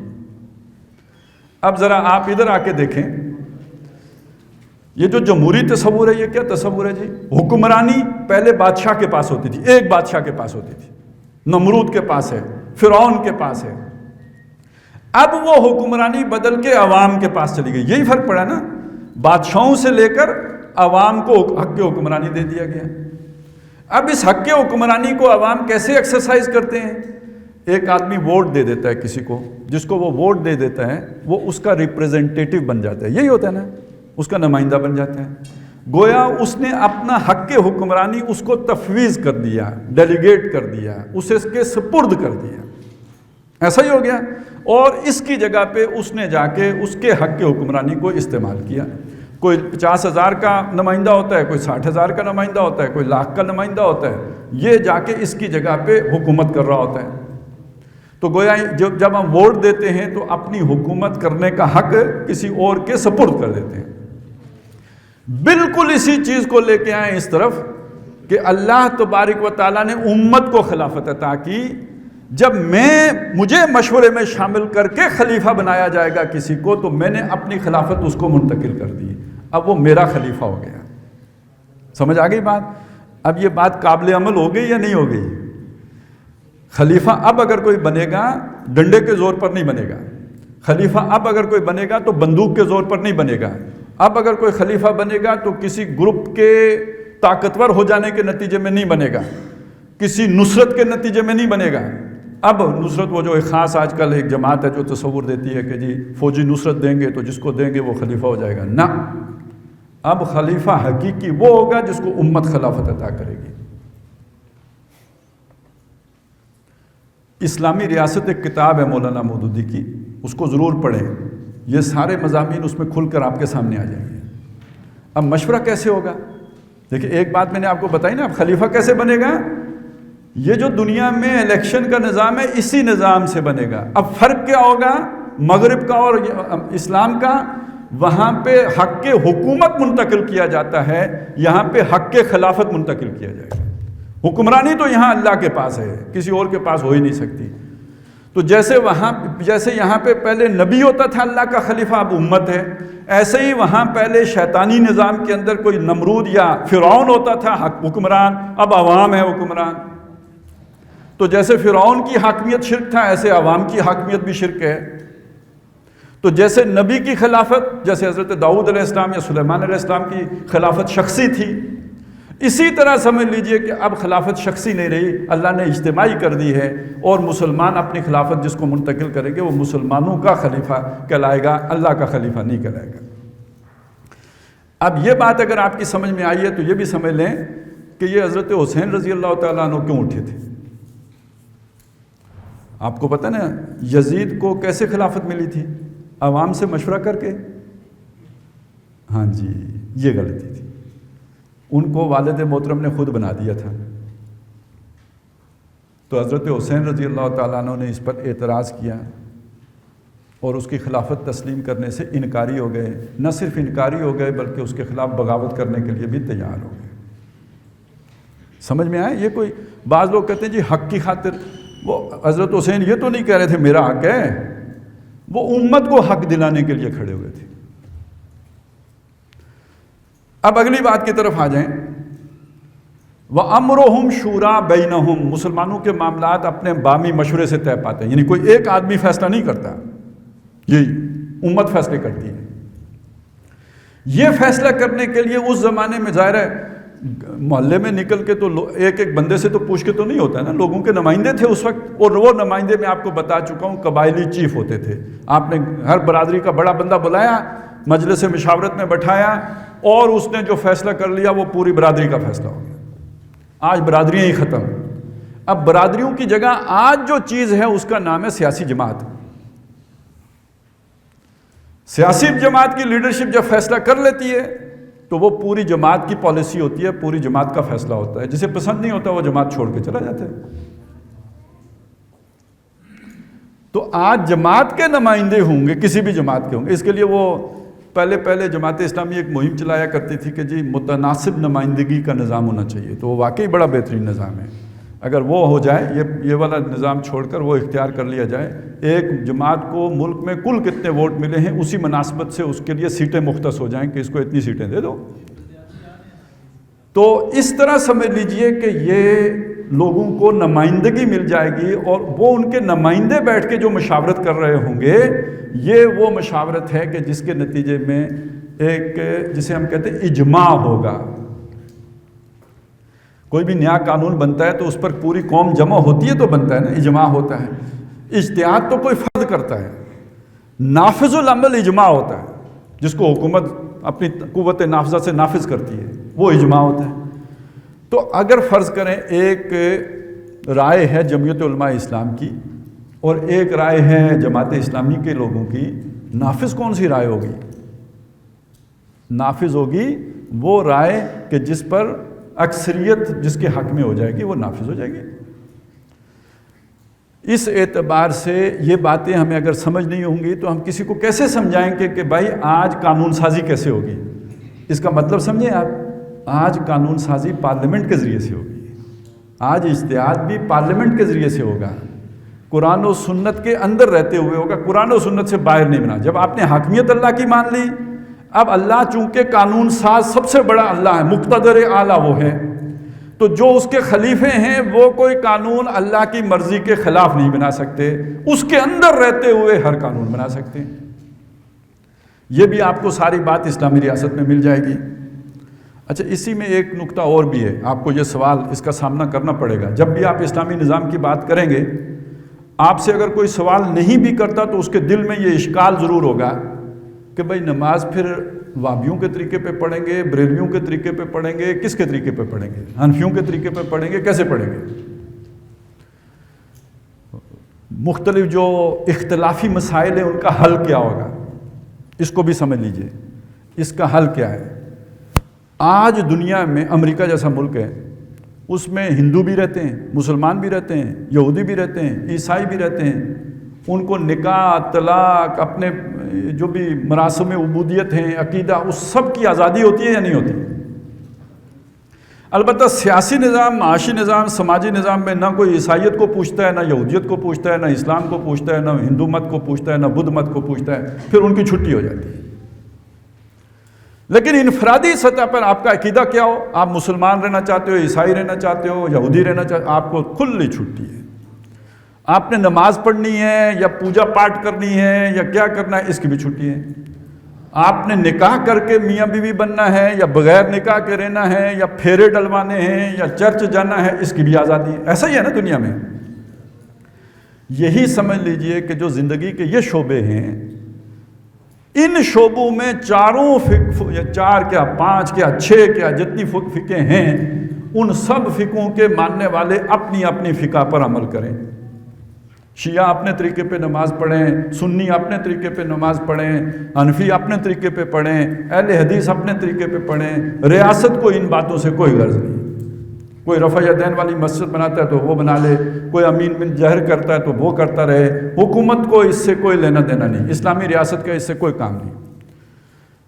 اب ذرا آپ ادھر آ کے دیکھیں, یہ جو جمہوری تصور ہے یہ کیا تصور ہے جی؟ حکمرانی پہلے بادشاہ کے پاس ہوتی تھی, ایک بادشاہ کے پاس ہوتی تھی, نمرود کے پاس ہے, فرعون کے پاس ہے. اب وہ حکمرانی بدل کے عوام کے پاس چلی گئی. یہی فرق پڑا نا, بادشاہوں سے لے کر عوام کو حق حکمرانی دے دیا گیا. اب اس حق حکمرانی کو عوام کیسے ایکسرسائز کرتے ہیں؟ ایک آدمی ووٹ دے دیتا ہے کسی کو, جس کو وہ ووٹ دے دیتا ہے وہ اس کا ریپریزنٹیٹیو بن جاتا ہے. یہی ہوتا ہے نا, اس کا نمائندہ بن جاتا ہے. گویا اس نے اپنا حق حکمرانی اس کو تفویض کر دیا, ڈیلیگیٹ کر دیا, اسے اس کے سپرد کر دیا. ایسا ہی ہو گیا. اور اس کی جگہ پہ اس نے جا کے اس کے حق حکمرانی کو استعمال کیا. کوئی 50,000 کا نمائندہ ہوتا ہے, کوئی 60,000 کا نمائندہ ہوتا ہے, کوئی 1,00,000 کا نمائندہ ہوتا ہے. یہ جا کے اس کی جگہ پہ حکومت کر رہا ہوتا ہے. تو گویا جب ہم ووٹ دیتے ہیں تو اپنی حکومت کرنے کا حق کسی اور کے سپرد کر دیتے ہیں. بالکل اسی چیز کو لے کے آئیں اس طرف کہ اللہ تبارک و تعالیٰ نے امت کو خلافت عطا کی. جب مجھے مشورے میں شامل کر کے خلیفہ بنایا جائے گا کسی کو, تو میں نے اپنی خلافت اس کو منتقل کر دی. اب وہ میرا خلیفہ ہو گیا. سمجھ آ گئی بات؟ اب یہ بات قابل عمل ہو گئی یا نہیں ہو گئی؟ خلیفہ اب اگر کوئی بنے گا ڈنڈے کے زور پر نہیں بنے گا. خلیفہ اب اگر کوئی بنے گا تو بندوق کے زور پر نہیں بنے گا. اب اگر کوئی خلیفہ بنے گا تو کسی گروپ کے طاقتور ہو جانے کے نتیجے میں نہیں بنے گا, کسی نصرت کے نتیجے میں نہیں بنے گا. اب نصرت وہ جو ایک خاص آج کل ایک جماعت ہے جو تصور دیتی ہے کہ جی فوجی نصرت دیں گے تو جس کو دیں گے وہ خلیفہ ہو جائے گا. نہ, اب خلیفہ حقیقی وہ ہوگا جس کو امت خلافت عطا کرے گی. اسلامی ریاست ایک کتاب ہے مولانا مودودی کی, اس کو ضرور پڑھیں. یہ سارے مضامین اس میں کھل کر آپ کے سامنے آ جائیں گے. اب مشورہ کیسے ہوگا؟ دیکھیں ایک بات میں نے آپ کو بتائی نا, اب خلیفہ کیسے بنے گا؟ یہ جو دنیا میں الیکشن کا نظام ہے اسی نظام سے بنے گا. اب فرق کیا ہوگا مغرب کا اور اسلام کا؟ وہاں پہ حق حکومت منتقل کیا جاتا ہے, یہاں پہ حق خلافت منتقل کیا جائے گا. حکمرانی تو یہاں اللہ کے پاس ہے, کسی اور کے پاس ہو ہی نہیں سکتی. تو جیسے یہاں پہ پہلے نبی ہوتا تھا اللہ کا خلیفہ, اب امت ہے. ایسے ہی وہاں پہلے شیطانی نظام کے اندر کوئی نمرود یا فرعون ہوتا تھا حکمران, اب عوام ہے حکمران. تو جیسے فرعون کی حاکمیت شرک تھا, ایسے عوام کی حاکمیت بھی شرک ہے. تو جیسے نبی کی خلافت, جیسے حضرت داؤد علیہ السلام یا سلیمان علیہ السلام کی خلافت شخصی تھی, اسی طرح سمجھ لیجئے کہ اب خلافت شخصی نہیں رہی، اللہ نے اجتماعی کر دی ہے، اور مسلمان اپنی خلافت جس کو منتقل کریں گے وہ مسلمانوں کا خلیفہ کہلائے گا، اللہ کا خلیفہ نہیں کہلائے گا۔ اب یہ بات اگر آپ کی سمجھ میں آئی ہے تو یہ بھی سمجھ لیں کہ یہ حضرت حسین رضی اللہ تعالیٰ عنہ کیوں اٹھے تھے۔ آپ کو پتہ نا یزید کو کیسے خلافت ملی تھی؟ عوام سے مشورہ کر کے۔ ہاں جی، یہ غلطی تھی، ان کو والد محترم نے خود بنا دیا تھا۔ تو حضرت حسین رضی اللہ تعالیٰ عنہ نے اس پر اعتراض کیا اور اس کی خلافت تسلیم کرنے سے انکاری ہو گئے، نہ صرف انکاری ہو گئے بلکہ اس کے خلاف بغاوت کرنے کے لیے بھی تیار ہو گئے۔ سمجھ میں آئے؟ یہ کوئی بعض لوگ کہتے ہیں جی حق کی خاطر، وہ حضرت حسین یہ تو نہیں کہہ رہے تھے میرا حق ہے، وہ امت کو حق دلانے کے لیے کھڑے ہوئے تھے۔ اب اگلی بات کی طرف آ جائیں، وَأَمْرُهُمْ شُورَىٰ بَيْنَهُمْ، مسلمانوں کے معاملات اپنے بامی مشورے سے طے پاتے ہیں، یعنی کوئی ایک آدمی فیصلہ نہیں کرتا، یہی امت فیصلے کرتی ہے۔ یہ فیصلہ کرنے کے لیے اس زمانے میں ظاہر ہے محلے میں نکل کے تو ایک ایک بندے سے تو پوچھ کے تو نہیں ہوتا ہے نا، لوگوں کے نمائندے تھے اس وقت، اور وہ نمائندے میں آپ کو بتا چکا ہوں قبائلی چیف ہوتے تھے۔ آپ نے ہر برادری کا بڑا بندہ بلایا، مجلس مشاورت میں بٹھایا، اور اس نے جو فیصلہ کر لیا وہ پوری برادری کا فیصلہ ہو گیا۔ آج برادریاں ہی ختم۔ اب برادریوں کی جگہ آج جو چیز ہے اس کا نام ہے سیاسی جماعت۔ سیاسی جماعت کی لیڈرشپ جب فیصلہ کر لیتی ہے تو وہ پوری جماعت کی پالیسی ہوتی ہے، پوری جماعت کا فیصلہ ہوتا ہے، جسے پسند نہیں ہوتا وہ جماعت چھوڑ کے چلا جاتا ہے۔ تو آج جماعت کے نمائندے ہوں گے، کسی بھی جماعت کے ہوں گے، اس کے لیے وہ پہلے جماعت اسلامی ایک مہم چلایا کرتی تھی کہ جی متناسب نمائندگی کا نظام ہونا چاہیے، تو وہ واقعی بڑا بہترین نظام ہے۔ اگر وہ ہو جائے، یہ والا نظام چھوڑ کر وہ اختیار کر لیا جائے، ایک جماعت کو ملک میں کل کتنے ووٹ ملے ہیں اسی مناسبت سے اس کے لیے سیٹیں مختص ہو جائیں کہ اس کو اتنی سیٹیں دے دو۔ تو اس طرح سمجھ لیجئے کہ یہ لوگوں کو نمائندگی مل جائے گی، اور وہ ان کے نمائندے بیٹھ کے جو مشاورت کر رہے ہوں گے، یہ وہ مشاورت ہے کہ جس کے نتیجے میں ایک جسے ہم کہتے ہیں اجماع ہوگا۔ کوئی بھی نیا قانون بنتا ہے تو اس پر پوری قوم جمع ہوتی ہے تو بنتا ہے نا، اجماع ہوتا ہے۔ اجتہاد تو کوئی فرد کرتا ہے، نافذ العمل اجماع ہوتا ہے، جس کو حکومت اپنی قوت نافذہ سے نافذ کرتی ہے، وہ اجماع ہوتا ہے۔ تو اگر فرض کریں ایک رائے ہے جمعیت علماء اسلام کی اور ایک رائے ہے جماعت اسلامی کے لوگوں کی، نافذ کون سی رائے ہوگی؟ نافذ ہوگی وہ رائے کہ جس پر اکثریت جس کے حق میں ہو جائے گی وہ نافذ ہو جائے گی۔ اس اعتبار سے یہ باتیں ہمیں اگر سمجھ نہیں ہوں گی تو ہم کسی کو کیسے سمجھائیں گے کہ بھائی آج قانون سازی کیسے ہوگی؟ اس کا مطلب سمجھیں آپ، آج قانون سازی پارلیمنٹ کے ذریعے سے ہوگی، آج اجتہاد بھی پارلیمنٹ کے ذریعے سے ہوگا، قرآن و سنت کے اندر رہتے ہوئے ہوگا، قرآن و سنت سے باہر نہیں بنا۔ جب آپ نے حاکمیت اللہ کی مان لی، اب اللہ چونکہ قانون ساز سب سے بڑا اللہ ہے، مقتدر اعلیٰ وہ ہے، تو جو اس کے خلیفے ہیں وہ کوئی قانون اللہ کی مرضی کے خلاف نہیں بنا سکتے، اس کے اندر رہتے ہوئے ہر قانون بنا سکتے ہیں۔ یہ بھی آپ کو ساری بات اسلامی ریاست میں مل جائے گی۔ اچھا، اسی میں ایک نقطہ اور بھی ہے، آپ کو یہ سوال اس کا سامنا کرنا پڑے گا جب بھی آپ اسلامی نظام کی بات کریں گے۔ آپ سے اگر کوئی سوال نہیں بھی کرتا تو اس کے دل میں یہ اشکال ضرور ہوگا کہ بھائی نماز پھر وہابیوں کے طریقے پہ پڑھیں گے، بریلویوں کے طریقے پہ پڑھیں گے، کس کے طریقے پہ پڑھیں گے؟ حنفیوں کے طریقے پہ پڑھیں گے، کیسے پڑھیں گے؟ مختلف جو اختلافی مسائل ہیں ان کا حل کیا ہوگا، اس کو بھی سمجھ لیجئے۔ اس کا حل کیا ہے؟ آج دنیا میں امریکہ جیسا ملک ہے، اس میں ہندو بھی رہتے ہیں، مسلمان بھی رہتے ہیں، یہودی بھی رہتے ہیں، عیسائی بھی رہتے ہیں، ان کو نکاح، طلاق، اپنے جو بھی مراسم عبودیت ہیں، عقیدہ، اس سب کی آزادی ہوتی ہے یا نہیں ہوتی؟ البتہ سیاسی نظام، معاشی نظام، سماجی نظام میں نہ کوئی عیسائیت کو پوچھتا ہے، نہ یہودیت کو پوچھتا ہے، نہ اسلام کو پوچھتا ہے، نہ ہندو مت کو پوچھتا ہے، نہ بدھ مت کو پوچھتا ہے، پھر ان کی چھٹی ہو جاتی ہے۔ لیکن انفرادی سطح پر آپ کا عقیدہ کیا ہو، آپ مسلمان رہنا چاہتے ہو، عیسائی رہنا چاہتے ہو، یہودی رہنا چاہتے ہو، آپ کو کھلی چھٹی ہے۔ آپ نے نماز پڑھنی ہے یا پوجا پاٹ کرنی ہے یا کیا کرنا ہے، اس کی بھی چھٹی ہے۔ آپ نے نکاح کر کے میاں بیوی بننا ہے یا بغیر نکاح کے رہنا ہے یا پھیرے ڈلوانے ہیں یا چرچ جانا ہے، اس کی بھی آزادی ہے۔ ایسا ہی ہے نا دنیا میں۔ یہی سمجھ لیجئے کہ جو زندگی کے یہ شعبے ہیں، ان شعبوں میں چاروں یا چار کیا پانچ کیا چھ کیا جتنی فقہ ہیں، ان سب فقہوں کے ماننے والے اپنی اپنی فقہ پر عمل کریں۔ شیعہ اپنے طریقے پہ نماز پڑھیں، سنی اپنے طریقے پہ نماز پڑھیں، حنفی اپنے طریقے پہ پڑھیں، اہل حدیث اپنے طریقے پہ پڑھیں۔ ریاست کو ان باتوں سے کوئی غرض نہیں۔ کوئی رفع یدین والی مسجد بناتا ہے تو وہ بنا لے، کوئی امین بن جہر کرتا ہے تو وہ کرتا رہے، حکومت کو اس سے کوئی لینا دینا نہیں، اسلامی ریاست کا اس سے کوئی کام نہیں۔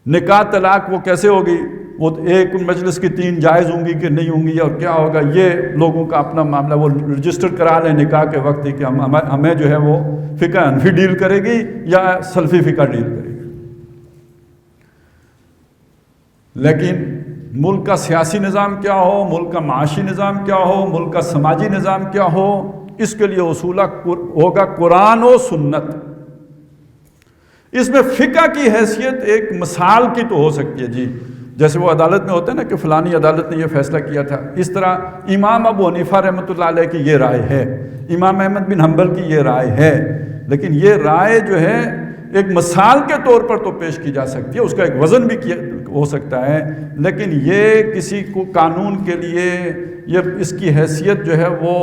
نکاح طلاق وہ کیسے ہوگی، وہ ایک مجلس کی 3 جائز ہوں گی کہ نہیں ہوں گی اور کیا ہوگا، یہ لوگوں کا اپنا معاملہ، وہ رجسٹر کرا لیں نکاح کے وقت ہی کہ ہمیں جو ہے وہ فقہ حنفی ڈیل کرے گی یا سلفی فقہ ڈیل کرے گی۔ لیکن ملک کا سیاسی نظام کیا ہو، ملک کا معاشی نظام کیا ہو، ملک کا سماجی نظام کیا ہو، اس کے لیے اصول ہوگا قرآن و سنت۔ اس میں فقہ کی حیثیت ایک مثال کی تو ہو سکتی ہے جی، جیسے وہ عدالت میں ہوتا ہے نا کہ فلانی عدالت نے یہ فیصلہ کیا تھا، اس طرح امام ابو حنیفہ رحمۃ اللہ علیہ کی یہ رائے ہے، امام احمد بن حنبل کی یہ رائے ہے، لیکن یہ رائے جو ہے ایک مثال کے طور پر تو پیش کی جا سکتی ہے، اس کا ایک وزن بھی ہو سکتا ہے، لیکن یہ کسی کو قانون کے لیے یہ اس کی حیثیت جو ہے وہ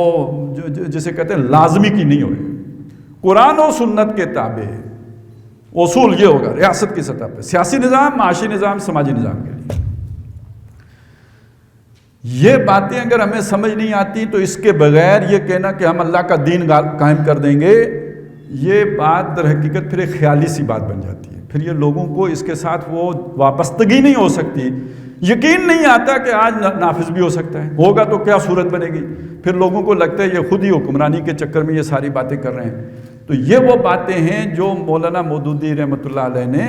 جسے کہتے ہیں لازمی کی نہیں ہوئی، قرآن و سنت کے تابع ہے۔ اصول یہ ہوگا ریاست کی سطح پہ، سیاسی نظام، معاشی نظام، سماجی نظام کے لیے۔ یہ باتیں اگر ہمیں سمجھ نہیں آتی تو اس کے بغیر یہ کہنا کہ ہم اللہ کا دین قائم کر دیں گے، یہ بات در حقیقت پھر ایک خیالی سی بات بن جاتی ہے۔ پھر یہ لوگوں کو اس کے ساتھ وہ وابستگی نہیں ہو سکتی، یقین نہیں آتا کہ آج نافذ بھی ہو سکتا ہے، ہوگا تو کیا صورت بنے گی۔ پھر لوگوں کو لگتا ہے یہ خود ہی حکمرانی کے چکر میں یہ ساری باتیں کر رہے ہیں۔ تو یہ وہ باتیں ہیں جو مولانا مودودی رحمۃ اللہ علیہ نے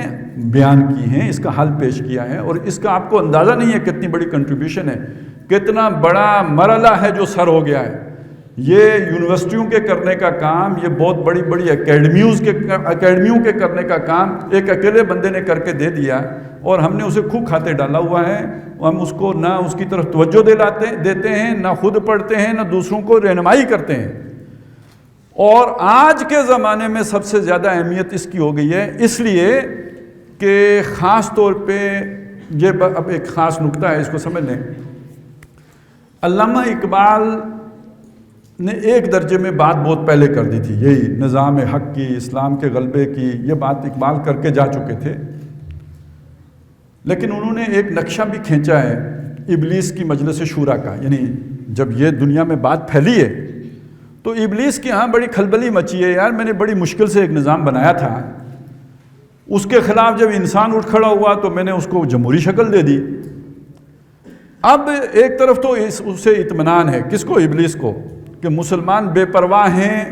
بیان کی ہیں، اس کا حل پیش کیا ہے، اور اس کا آپ کو اندازہ نہیں ہے کتنی بڑی کنٹریبیوشن ہے، کتنا بڑا مرحلہ ہے جو سر ہو گیا ہے۔ یہ یونیورسٹیوں کے کرنے کا کام، یہ بہت بڑی بڑی اکیڈمیوں کے کرنے کا کام ایک اکیلے بندے نے کر کے دے دیا، اور ہم نے اسے خوب کھاتے ڈالا ہوا ہے۔ ہم اس کو نہ اس کی طرف توجہ دیتے ہیں، نہ خود پڑھتے ہیں، نہ دوسروں کو رہنمائی کرتے ہیں۔ اور آج کے زمانے میں سب سے زیادہ اہمیت اس کی ہو گئی ہے، اس لیے کہ خاص طور پہ یہ اب ایک خاص نکتہ ہے، اس کو سمجھ لیں۔ علامہ اقبال نے ایک درجے میں بات بہت پہلے کر دی تھی، یہی نظام حق کی، اسلام کے غلبے کی، یہ بات اقبال کر کے جا چکے تھے، لیکن انہوں نے ایک نقشہ بھی کھینچا ہے ابلیس کی مجلس شورا کا۔ یعنی جب یہ دنیا میں بات پھیلی ہے تو ابلیس کے ہاں بڑی کھلبلی مچی ہے، یار میں نے بڑی مشکل سے ایک نظام بنایا تھا، اس کے خلاف جب انسان اٹھ کھڑا ہوا تو میں نے اس کو جمہوری شکل دے دی۔ اب ایک طرف تو اسے اطمینان ہے، کس کو؟ ابلیس کو، کہ مسلمان بے پرواہ ہیں،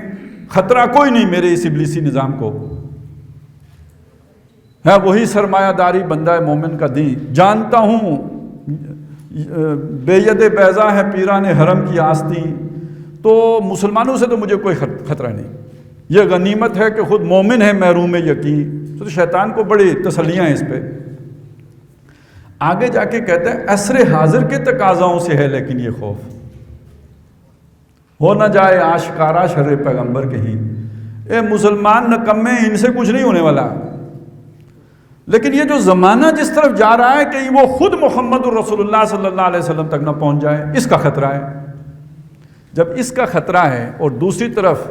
خطرہ کوئی نہیں میرے اس ابلیسی نظام کو، ہے وہی سرمایہ داری بندہ مومن کا دین، جانتا ہوں بے ید بیضا ہے پیران حرم کی آستین، تو مسلمانوں سے تو مجھے کوئی خطرہ نہیں، یہ غنیمت ہے کہ خود مومن ہے محروم یقین۔ تو شیطان کو بڑی تسلیاں ہیں اس پہ۔ آگے جا کے کہتا ہے عصر حاضر کے تقاضاؤں سے ہے لیکن یہ خوف، ہو نہ جائے آشکارا شر پیغمبر کہیں، اے مسلمان نکمے ان سے کچھ نہیں ہونے والا۔ لیکن یہ جو زمانہ جس طرف جا رہا ہے کہ وہ خود محمد الرسول اللہ صلی اللہ علیہ وسلم تک نہ پہنچ جائے، اس کا خطرہ ہے۔ جب اس کا خطرہ ہے، اور دوسری طرف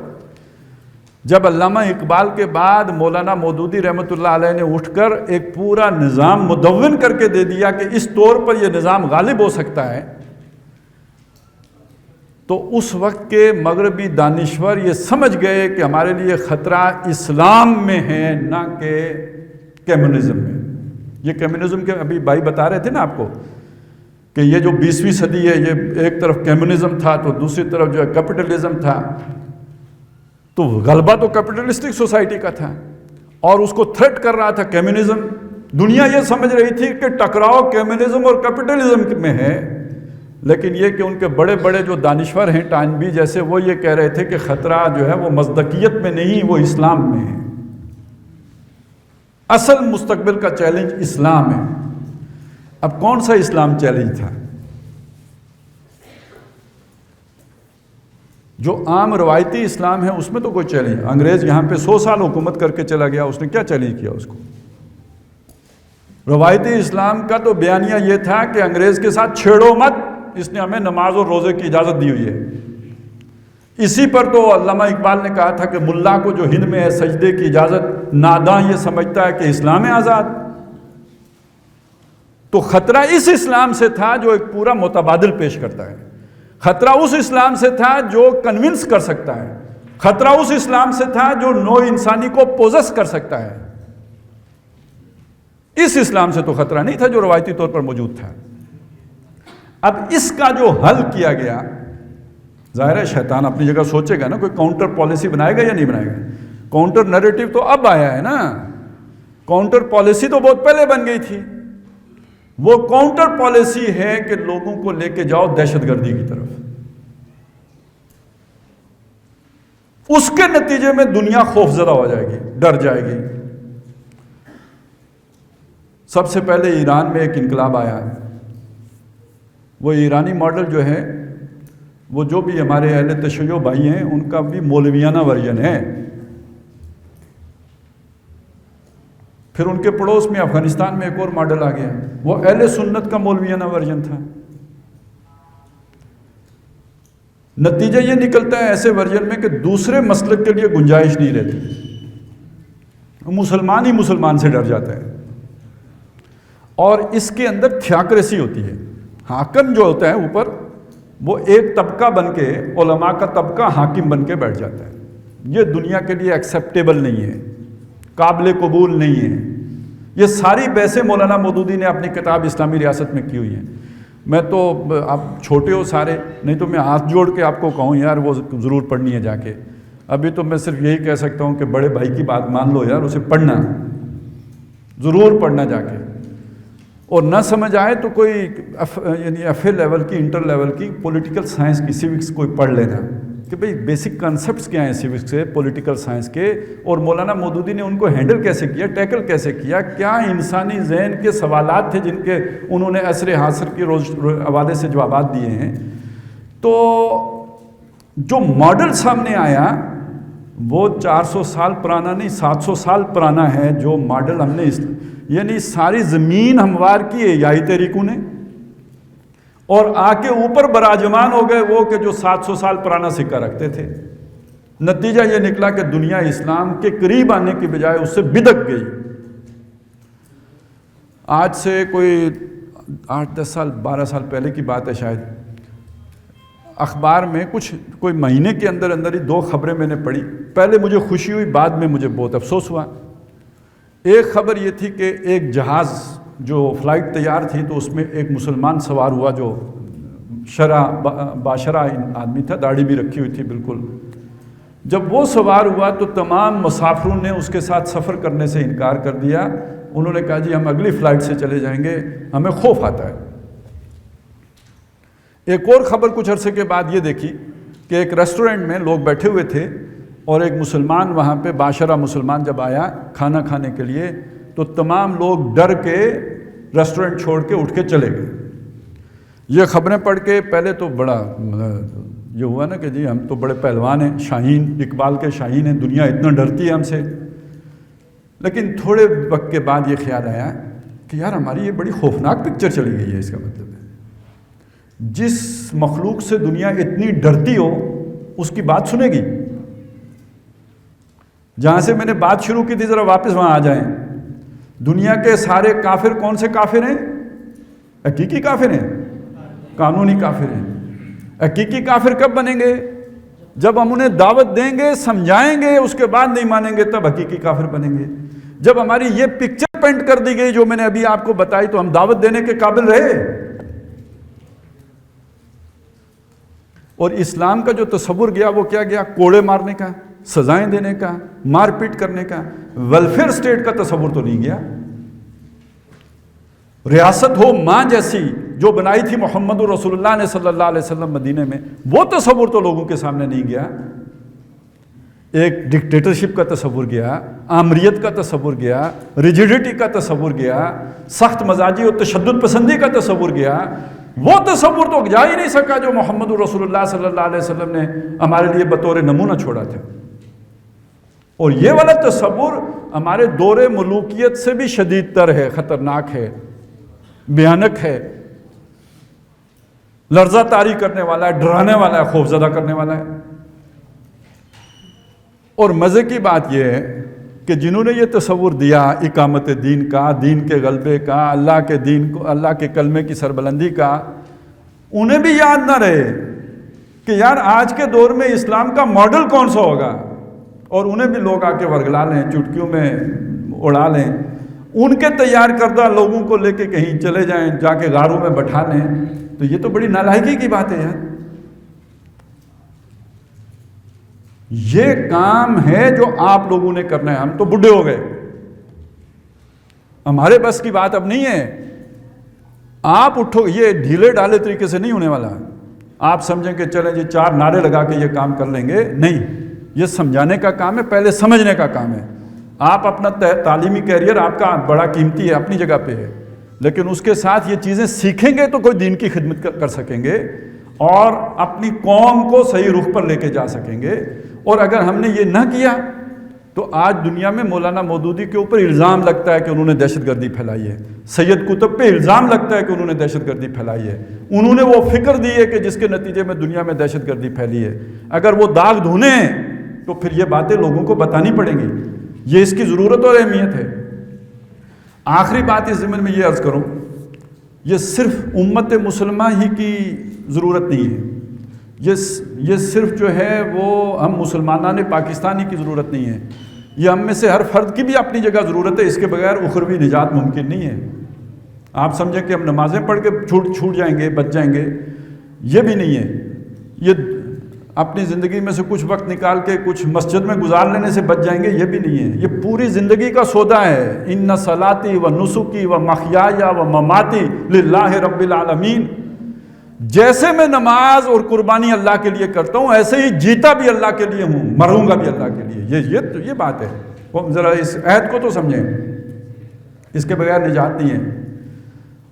جب علامہ اقبال کے بعد مولانا مودودی رحمۃ اللہ علیہ نے اٹھ کر ایک پورا نظام مدون کر کے دے دیا کہ اس طور پر یہ نظام غالب ہو سکتا ہے، تو اس وقت کے مغربی دانشور یہ سمجھ گئے کہ ہمارے لیے خطرہ اسلام میں ہے، نہ کہ کمیونزم میں۔ یہ کمیونزم کے ابھی بھائی بتا رہے تھے نا آپ کو کہ یہ جو 20ویں صدی ہے، یہ ایک طرف کمیونزم تھا تو دوسری طرف جو ہے کیپٹلزم تھا، تو غلبہ تو کیپٹلسٹک سوسائٹی کا تھا، اور اس کو تھریٹ کر رہا تھا کمیونزم۔ دنیا یہ سمجھ رہی تھی کہ ٹکراؤ کمیونزم اور کیپٹلزم میں ہے، لیکن یہ کہ ان کے بڑے بڑے جو دانشور ہیں ٹائنبی جیسے، وہ یہ کہہ رہے تھے کہ خطرہ جو ہے وہ مصداقیت میں نہیں، وہ اسلام میں ہے۔ اصل مستقبل کا چیلنج اسلام ہے. اب کون سا اسلام چیلنج تھا؟ جو عام روایتی اسلام ہے اس میں تو کوئی چیلنج. انگریز یہاں پہ 100 سال حکومت کر کے چلا گیا, اس نے کیا چیلنج کیا اس کو؟ روایتی اسلام کا تو بیانیہ یہ تھا کہ انگریز کے ساتھ چھیڑو مت, اس نے ہمیں نماز اور روزے کی اجازت دی ہوئی ہے. اسی پر تو علامہ اقبال نے کہا تھا کہ ملا کو جو ہند میں ہے سجدے کی اجازت, ناداں یہ سمجھتا ہے کہ اسلام ہے آزاد. تو خطرہ اس اسلام سے تھا جو ایک پورا متبادل پیش کرتا ہے. خطرہ اس اسلام سے تھا جو کنونس کر سکتا ہے. خطرہ اس اسلام سے تھا جو نو انسانی کو پوزس کر سکتا ہے. اس اسلام سے تو خطرہ نہیں تھا جو روایتی طور پر موجود تھا. اب اس کا جو حل کیا گیا, ظاہر ہے شیطان اپنی جگہ سوچے گا نا, کوئی کاؤنٹر پالیسی بنائے گا یا نہیں بنائے گا. کاؤنٹر نیریٹو تو اب آیا ہے نا, کاؤنٹر پالیسی تو بہت پہلے بن گئی تھی. وہ کاؤنٹر پالیسی ہے کہ لوگوں کو لے کے جاؤ دہشت گردی کی طرف. اس کے نتیجے میں دنیا خوفزدہ ہو جائے گی, ڈر جائے گی. سب سے پہلے ایران میں ایک انقلاب آیا. وہ ایرانی ماڈل جو ہے, وہ جو بھی ہمارے اہل تشیع بھائی ہیں ان کا بھی مولویانہ ورژن ہے. پھر ان کے پڑوس میں افغانستان میں ایک اور ماڈل آ گیا, وہ اہل سنت کا مولویانہ ورژن تھا. نتیجہ یہ نکلتا ہے ایسے ورژن میں کہ دوسرے مسلک کے لیے گنجائش نہیں رہتی. مسلمان ہی مسلمان سے ڈر جاتا ہے. اور اس کے اندر تھیاکریسی ہوتی ہے. حاکم جو ہوتا ہے اوپر, وہ ایک طبقہ بن کے, علماء کا طبقہ حاکم بن کے بیٹھ جاتا ہے. یہ دنیا کے لیے ایکسیپٹیبل نہیں ہے, قابل قبول نہیں ہے. یہ ساری بحثیں مولانا مودودی نے اپنی کتاب اسلامی ریاست میں کی ہوئی ہیں. میں تو, آپ چھوٹے ہو سارے, نہیں تو میں ہاتھ جوڑ کے آپ کو کہوں یار وہ ضرور پڑھنی ہے جا کے. ابھی تو میں صرف یہی کہہ سکتا ہوں کہ بڑے بھائی کی بات مان لو یار, اسے پڑھنا, ضرور پڑھنا جا کے. اور نہ سمجھ آئے تو کوئی یعنی ایف اے لیول کی, انٹر لیول کی پولیٹیکل سائنس کی, سیوکس کوئی پڑھ لینا کہ بھئی بیسک کانسیپٹس کیا ہیں سیوکس کے, پولیٹیکل سائنس کے, اور مولانا مودودی نے ان کو ہینڈل کیسے کیا, ٹیکل کیسے کیا, کیا انسانی ذہن کے سوالات تھے جن کے انہوں نے عصر حاضر کے حوالے سے جوابات دیے ہیں. تو جو ماڈل سامنے آیا وہ 400 سال پرانا نہیں, 700 سال پرانا ہے. جو ماڈل ہم نے یعنی ساری زمین ہموار کی ایائی تحریکوں نے, اور آ کے اوپر براجمان ہو گئے وہ کہ جو 700 سال پرانا سکہ رکھتے تھے. نتیجہ یہ نکلا کہ دنیا اسلام کے قریب آنے کی بجائے اس سے بدک گئی. آج سے کوئی 8-10 سال 12 سال پہلے کی بات ہے شاید, اخبار میں کوئی مہینے کے اندر اندر ہی 2 خبریں میں نے پڑھی. پہلے مجھے خوشی ہوئی, بعد میں مجھے بہت افسوس ہوا. ایک خبر یہ تھی کہ ایک جہاز جو فلائٹ تیار تھی تو اس میں ایک مسلمان سوار ہوا جو باشرہ آدمی تھا, داڑھی بھی رکھی ہوئی تھی بالکل. جب وہ سوار ہوا تو تمام مسافروں نے اس کے ساتھ سفر کرنے سے انکار کر دیا. انہوں نے کہا جی ہم اگلی فلائٹ سے چلے جائیں گے, ہمیں خوف آتا ہے. ایک اور خبر کچھ عرصے کے بعد یہ دیکھی کہ ایک ریسٹورنٹ میں لوگ بیٹھے ہوئے تھے اور ایک مسلمان وہاں پہ, باشرہ مسلمان جب آیا کھانا کھانے کے لیے تو تمام لوگ ڈر کے ریسٹورنٹ چھوڑ کے اٹھ کے چلے گئے. یہ خبریں پڑھ کے پہلے تو بڑا یہ ہوا نا کہ جی ہم تو بڑے پہلوان ہیں, شاہین, اقبال کے شاہین ہیں, دنیا اتنا ڈرتی ہے ہم سے. لیکن تھوڑے وقت کے بعد یہ خیال آیا کہ یار ہماری یہ بڑی خوفناک پکچر چلی گئی ہے. اس کا مطلب ہے جس مخلوق سے دنیا اتنی ڈرتی ہو اس کی بات سنے گی. جہاں سے میں نے بات شروع کی تھی ذرا واپس وہاں آ جائیں. دنیا کے سارے کافر کون سے کافر ہیں؟ حقیقی کافر ہیں, قانونی کافر ہیں. حقیقی کافر کب بنیں گے؟ جب ہم انہیں دعوت دیں گے, سمجھائیں گے, اس کے بعد نہیں مانیں گے تب حقیقی کافر بنیں گے. جب ہماری یہ پکچر پینٹ کر دی گئی جو میں نے ابھی آپ کو بتائی تو ہم دعوت دینے کے قابل رہے. اور اسلام کا جو تصور گیا وہ کیا گیا؟ کوڑے مارنے کا, سزائیں دینے کا, مار پیٹ کرنے کا. ویلفیئر اسٹیٹ کا تصور تو نہیں گیا. ریاست ہو ماں جیسی جو بنائی تھی محمد رسول اللہ نے صلی اللہ علیہ وسلم مدینے میں, وہ تصور تو لوگوں کے سامنے نہیں گیا. ایک ڈکٹیٹرشپ کا تصور گیا، آمریت کا تصور گیا، ریجیڈیٹی کا تصور گیا، سخت مزاجی اور تشدد پسندی کا تصور گیا، وہ تصور تو جا ہی نہیں سکا جو محمد رسول اللہ صلی اللہ علیہ وسلم نے ہمارے لیے بطور نمونہ چھوڑا تھا۔ اور یہ والا تصور ہمارے دور ملوکیت سے بھی شدید تر ہے، خطرناک ہے، بھیانک ہے، لرزہ طاری کرنے والا ہے، ڈرانے والا ہے، خوفزدہ کرنے والا ہے۔ اور مزے کی بات یہ ہے کہ جنہوں نے یہ تصور دیا اقامت دین کا، دین کے غلبے کا، اللہ کے دین کو، اللہ کے کلمے کی سربلندی کا، انہیں بھی یاد نہ رہے کہ یار آج کے دور میں اسلام کا ماڈل کون سا ہوگا، اور انہیں بھی لوگ آ کے ورگلا لیں، چٹکیوں میں اڑا لیں، ان کے تیار کردہ لوگوں کو لے کے کہیں چلے جائیں، جا کے غاروں میں بٹھا لیں۔ تو یہ تو بڑی نالائکی کی بات ہے یار۔ یہ کام ہے جو آپ لوگوں نے کرنا ہے، ہم تو بڈھے ہو گئے، ہمارے بس کی بات اب نہیں ہے۔ آپ اٹھو، یہ ڈھیلے ڈالے طریقے سے نہیں ہونے والا۔ آپ سمجھیں کہ چلیں جی 4 نعرے لگا کے یہ کام کر لیں گے، نہیں، یہ سمجھانے کا کام ہے، پہلے سمجھنے کا کام ہے۔ آپ اپنا تعلیمی کیریئر آپ کا بڑا قیمتی ہے، اپنی جگہ پہ ہے، لیکن اس کے ساتھ یہ چیزیں سیکھیں گے تو کوئی دین کی خدمت کر سکیں گے اور اپنی قوم کو صحیح رخ پر لے کے جا سکیں گے۔ اور اگر ہم نے یہ نہ کیا تو آج دنیا میں مولانا مودودی کے اوپر الزام لگتا ہے کہ انہوں نے دہشت گردی پھیلائی ہے، سید قطب پہ الزام لگتا ہے کہ انہوں نے دہشت گردی پھیلائی ہے، انہوں نے وہ فکر دی ہے کہ جس کے نتیجے میں دنیا میں دہشت گردی پھیلی ہے۔ اگر وہ داغ دھونے ہیں تو پھر یہ باتیں لوگوں کو بتانی پڑیں گی، یہ اس کی ضرورت اور اہمیت ہے۔ آخری بات اس ضمن میں یہ عرض کروں، یہ صرف امت مسلمہ ہی کی ضرورت نہیں ہے، یہ صرف جو ہے وہ ہم مسلمانان پاکستانی کی ضرورت نہیں ہے، یہ ہم میں سے ہر فرد کی بھی اپنی جگہ ضرورت ہے۔ اس کے بغیر اخروی نجات ممکن نہیں ہے۔ آپ سمجھیں کہ ہم نمازیں پڑھ کے چھوٹ جائیں گے، بچ جائیں گے، یہ بھی نہیں ہے۔ یہ اپنی زندگی میں سے کچھ وقت نکال کے کچھ مسجد میں گزار لینے سے بچ جائیں گے، یہ بھی نہیں ہے۔ یہ پوری زندگی کا سودا ہے۔ ان صلاتی و نسکی و محیایا و مماتی للہ رب العالمین، جیسے میں نماز اور قربانی اللہ کے لیے کرتا ہوں ایسے ہی جیتا بھی اللہ کے لیے ہوں، مروں گا بھی اللہ کے لیے۔ یہ بات ہے، ذرا اس عہد کو تو سمجھیں، اس کے بغیر نجات نہیں ہے۔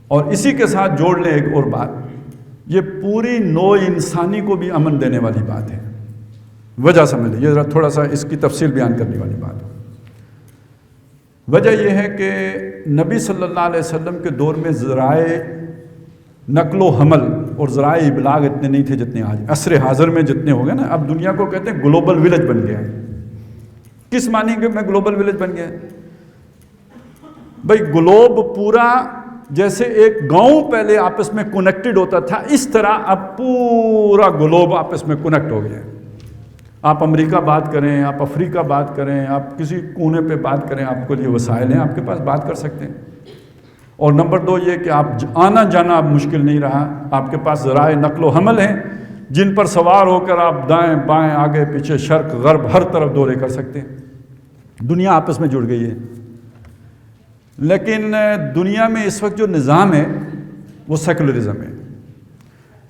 اور اسی کے ساتھ جوڑ لیں ایک اور بات، یہ پوری نوع انسانی کو بھی امن دینے والی بات ہے۔ وجہ سمجھ لیں، یہ ذرا تھوڑا سا اس کی تفصیل بیان کرنے والی بات ہے۔ وجہ یہ ہے کہ نبی صلی اللہ علیہ وسلم کے دور میں ذرائع نقل و حمل اور ذرائع ابلاغ اتنے نہیں تھے جتنے آج، عصر حاضر میں جتنے ہو گئے نا۔ اب دنیا کو کہتے ہیں گلوبل ولیج بن گیا ہے۔ کس معنی میں گلوبل ولیج بن گیا ہے؟ بھائی گلوب پورا، جیسے ایک گاؤں پہلے آپس میں کنیکٹڈ ہوتا تھا، اس طرح اب پورا گلوب آپس میں کنیکٹ ہو گیا ہے۔ آپ امریکہ بات کریں، آپ افریقہ بات کریں، آپ کسی کونے پہ بات کریں، آپ کو یہ وسائل ہیں، آپ کے پاس بات کر سکتے ہیں۔ اور نمبر 2 یہ کہ آپ آنا جانا اب مشکل نہیں رہا، آپ کے پاس ذرائع نقل و حمل ہیں جن پر سوار ہو کر آپ دائیں بائیں آگے پیچھے شرق غرب ہر طرف دورے کر سکتے ہیں۔ دنیا آپس میں جڑ گئی ہے۔ لیکن دنیا میں اس وقت جو نظام ہے وہ سیکولرزم ہے۔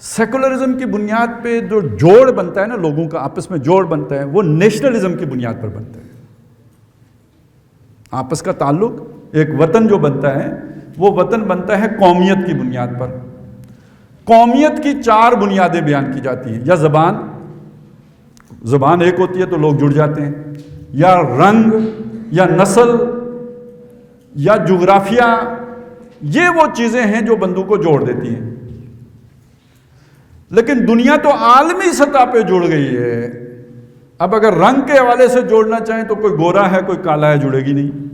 سیکولرزم کی بنیاد پہ جو جوڑ بنتا ہے نا، لوگوں کا آپس میں جوڑ بنتا ہے، وہ نیشنلزم کی بنیاد پر بنتا ہے۔ آپس کا تعلق، ایک وطن جو بنتا ہے وہ وطن بنتا ہے قومیت کی بنیاد پر۔ قومیت کی 4 بنیادیں بیان کی جاتی ہیں، یا زبان ایک ہوتی ہے تو لوگ جڑ جاتے ہیں، یا رنگ، یا نسل، یا جغرافیہ۔ یہ وہ چیزیں ہیں جو بندوں کو جوڑ دیتی ہیں۔ لیکن دنیا تو عالمی سطح پہ جڑ گئی ہے۔ اب اگر رنگ کے حوالے سے جوڑنا چاہیں تو کوئی گورا ہے کوئی کالا ہے، جڑے گی نہیں۔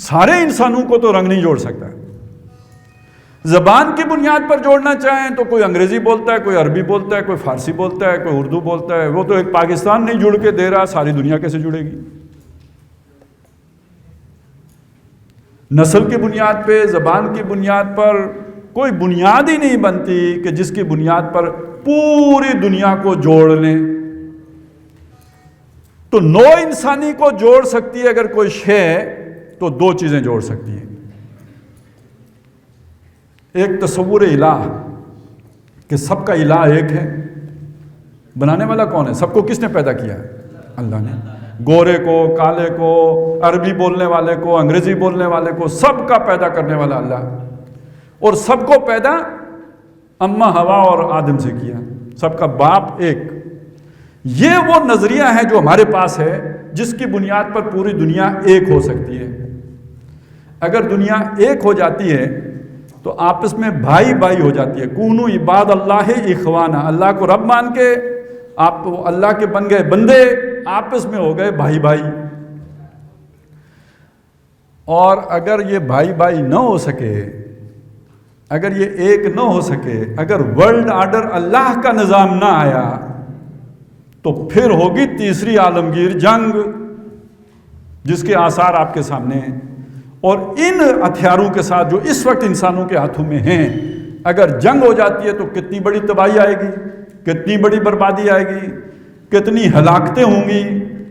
سارے انسانوں کو تو رنگ نہیں جوڑ سکتا۔ زبان کی بنیاد پر جوڑنا چاہیں تو کوئی انگریزی بولتا ہے، کوئی عربی بولتا ہے، کوئی فارسی بولتا ہے، کوئی اردو بولتا ہے، وہ تو ایک پاکستان نہیں جڑ کے دے رہا، ساری دنیا کیسے جڑے گی؟ نسل کی بنیاد پہ، زبان کی بنیاد پر کوئی بنیاد ہی نہیں بنتی کہ جس کی بنیاد پر پوری دنیا کو جوڑ لیں۔ تو نوع انسانی کو جوڑ سکتی ہے اگر کوئی شے تو 2 چیزیں جوڑ سکتی ہیں۔ ایک تصور الہ کہ سب کا الہ ایک ہے۔ بنانے والا کون ہے؟ سب کو کس نے پیدا کیا ہے؟ اللہ نے گورے کو, کالے کو, عربی بولنے والے کو, انگریزی بولنے والے کو, سب کا پیدا کرنے والا اللہ, اور سب کو پیدا اماں ہوا اور آدم سے کیا, سب کا باپ ایک. یہ وہ نظریہ ہے جو ہمارے پاس ہے, جس کی بنیاد پر پوری دنیا ایک ہو سکتی ہے. اگر دنیا ایک ہو جاتی ہے تو آپس میں بھائی بھائی ہو جاتی ہے. کونو عباد اللہ اخوانا, اللہ کو رب مان کے آپ اللہ کے بن گئے بندے, آپس میں ہو گئے بھائی بھائی. اور اگر یہ بھائی بھائی نہ ہو سکے, اگر یہ ایک نہ ہو سکے, اگر ورلڈ آرڈر اللہ کا نظام نہ آیا, تو پھر ہوگی تیسری عالمگیر جنگ, جس کے آثار آپ کے سامنے ہیں. اور ان ہتھیاروں کے ساتھ جو اس وقت انسانوں کے ہاتھوں میں ہیں, اگر جنگ ہو جاتی ہے تو کتنی بڑی تباہی آئے گی, کتنی بڑی بربادی آئے گی, کتنی ہلاکتیں ہوں گی,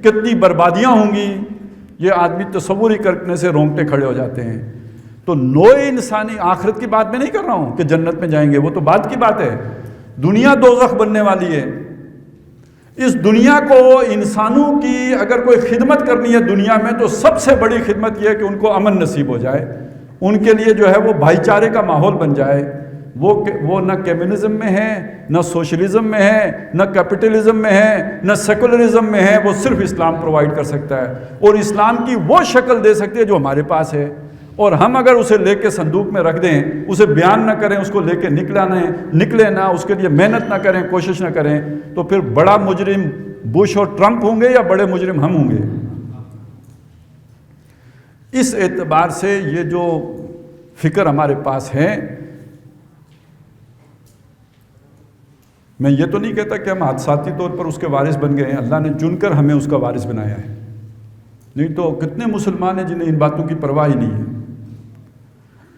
کتنی بربادیاں ہوں گی, یہ آدمی تصور ہی کرنے سے رونگٹے کھڑے ہو جاتے ہیں. تو نوع انسانی, آخرت کی بات میں نہیں کر رہا ہوں کہ جنت میں جائیں گے, وہ تو بعد کی بات ہے. دنیا دوزخ بننے والی ہے. اس دنیا کو انسانوں کی اگر کوئی خدمت کرنی ہے دنیا میں, تو سب سے بڑی خدمت یہ ہے کہ ان کو امن نصیب ہو جائے, ان کے لیے جو ہے وہ بھائی چارے کا ماحول بن جائے. وہ نہ کمیونزم میں ہے, نہ سوشلزم میں ہے, نہ کیپٹلزم میں ہے, نہ سیکولرزم میں ہے, وہ صرف اسلام پرووائڈ کر سکتا ہے, اور اسلام کی وہ شکل دے سکتے ہے جو ہمارے پاس ہے. اور ہم اگر اسے لے کے صندوق میں رکھ دیں, اسے بیان نہ کریں, اس کو لے کے نکلے نہ, اس کے لیے محنت نہ کریں, کوشش نہ کریں, تو پھر بڑا مجرم بش اور ٹرمپ ہوں گے یا بڑے مجرم ہم ہوں گے. اس اعتبار سے یہ جو فکر ہمارے پاس ہے, میں یہ تو نہیں کہتا کہ ہم حادثاتی طور پر اس کے وارث بن گئے ہیں, اللہ نے چن کر ہمیں اس کا وارث بنایا ہے. نہیں تو کتنے مسلمان ہیں جنہیں ان باتوں کی پرواہ ہی نہیں ہے.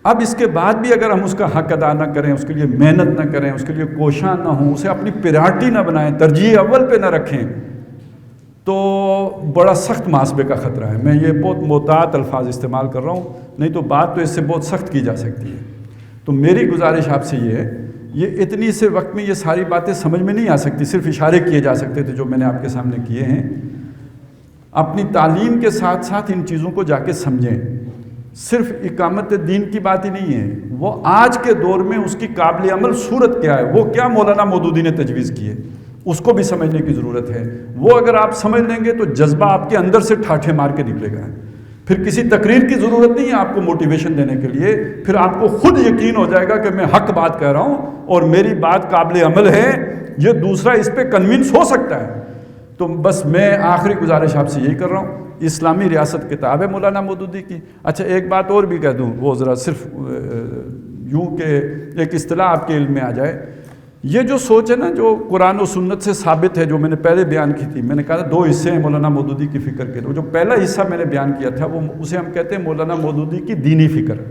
اب اس کے بعد بھی اگر ہم اس کا حق ادا نہ کریں, اس کے لیے محنت نہ کریں, اس کے لیے کوشاں نہ ہوں, اسے اپنی پریارٹی نہ بنائیں, ترجیح اول پہ نہ رکھیں, تو بڑا سخت محاسبے کا خطرہ ہے. میں یہ بہت محتاط الفاظ استعمال کر رہا ہوں, نہیں تو بات تو اس سے بہت سخت کی جا سکتی ہے. تو میری گزارش آپ سے یہ ہے, یہ اتنی سے وقت میں یہ ساری باتیں سمجھ میں نہیں آ سکتی, صرف اشارے کیے جا سکتے تھے جو میں نے آپ کے سامنے کیے ہیں. اپنی تعلیم کے ساتھ ساتھ ان چیزوں کو جا کے سمجھیں. صرف اقامت دین کی بات ہی نہیں ہے, وہ آج کے دور میں اس کی قابل عمل صورت کیا ہے, وہ کیا مولانا مودودی نے تجویز کی ہے, اس کو بھی سمجھنے کی ضرورت ہے. وہ اگر آپ سمجھ لیں گے تو جذبہ آپ کے اندر سے ٹھاٹھے مار کے نکلے گا. پھر کسی تقریر کی ضرورت نہیں ہے آپ کو موٹیویشن دینے کے لیے, پھر آپ کو خود یقین ہو جائے گا کہ میں حق بات کہہ رہا ہوں اور میری بات قابل عمل ہے, یہ دوسرا اس پہ کنونس ہو سکتا ہے. تو بس میں آخری گزارش آپ سے یہی کر رہا ہوں, اسلامی ریاست کتاب ہے مولانا مودودی کی. اچھا ایک بات اور بھی کہہ دوں, وہ ذرا صرف یوں کہ ایک اصطلاح آپ کے علم میں آ جائے. یہ جو سوچ ہے نا جو قرآن و سنت سے ثابت ہے, جو میں نے پہلے بیان کی تھی, میں نے کہا تھا 2 حصے ہیں مولانا مودودی کی فکر کے. وہ جو پہلا حصہ میں نے بیان کیا تھا, وہ اسے ہم کہتے ہیں مولانا مودودی کی دینی فکر.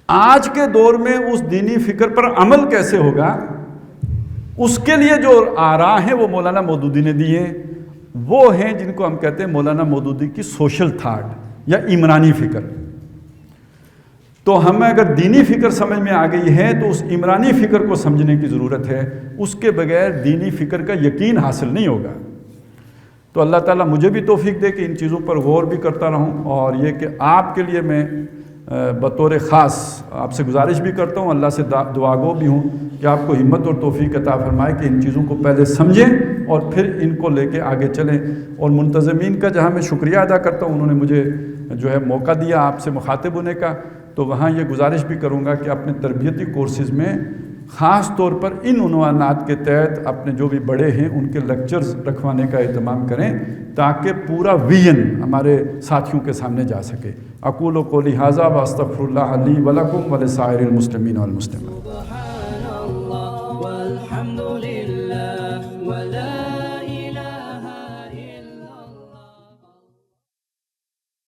آج کے دور میں اس دینی فکر پر عمل کیسے ہوگا, اس کے لیے جو آراء ہیں وہ مولانا مودودی نے دیے, وہ ہیں جن کو ہم کہتے ہیں مولانا مودودی کی سوشل تھاٹ یا عمرانی فکر. تو ہمیں اگر دینی فکر سمجھ میں آ گئی ہے تو اس عمرانی فکر کو سمجھنے کی ضرورت ہے, اس کے بغیر دینی فکر کا یقین حاصل نہیں ہوگا. تو اللہ تعالیٰ مجھے بھی توفیق دے کہ ان چیزوں پر غور بھی کرتا رہوں, اور یہ کہ آپ کے لیے میں بطور خاص آپ سے گزارش بھی کرتا ہوں, اللہ سے دعا گو بھی ہوں کہ آپ کو ہمت اور توفیق عطا فرمائے کہ ان چیزوں کو پہلے سمجھیں اور پھر ان کو لے کے آگے چلیں. اور منتظمین کا جہاں میں شکریہ ادا کرتا ہوں, انہوں نے مجھے جو ہے موقع دیا آپ سے مخاطب ہونے کا, تو وہاں یہ گزارش بھی کروں گا کہ اپنے تربیتی کورسز میں خاص طور پر ان عنوانات کے تحت اپنے جو بھی بڑے ہیں ان کے لیکچرز رکھوانے کا اہتمام کریں, تاکہ پورا ویژن ہمارے ساتھیوں کے سامنے جا سکے. اقول قولی ھذا واستغفر اللہ لی ولکم ولسائر المسلمین والمسلمات.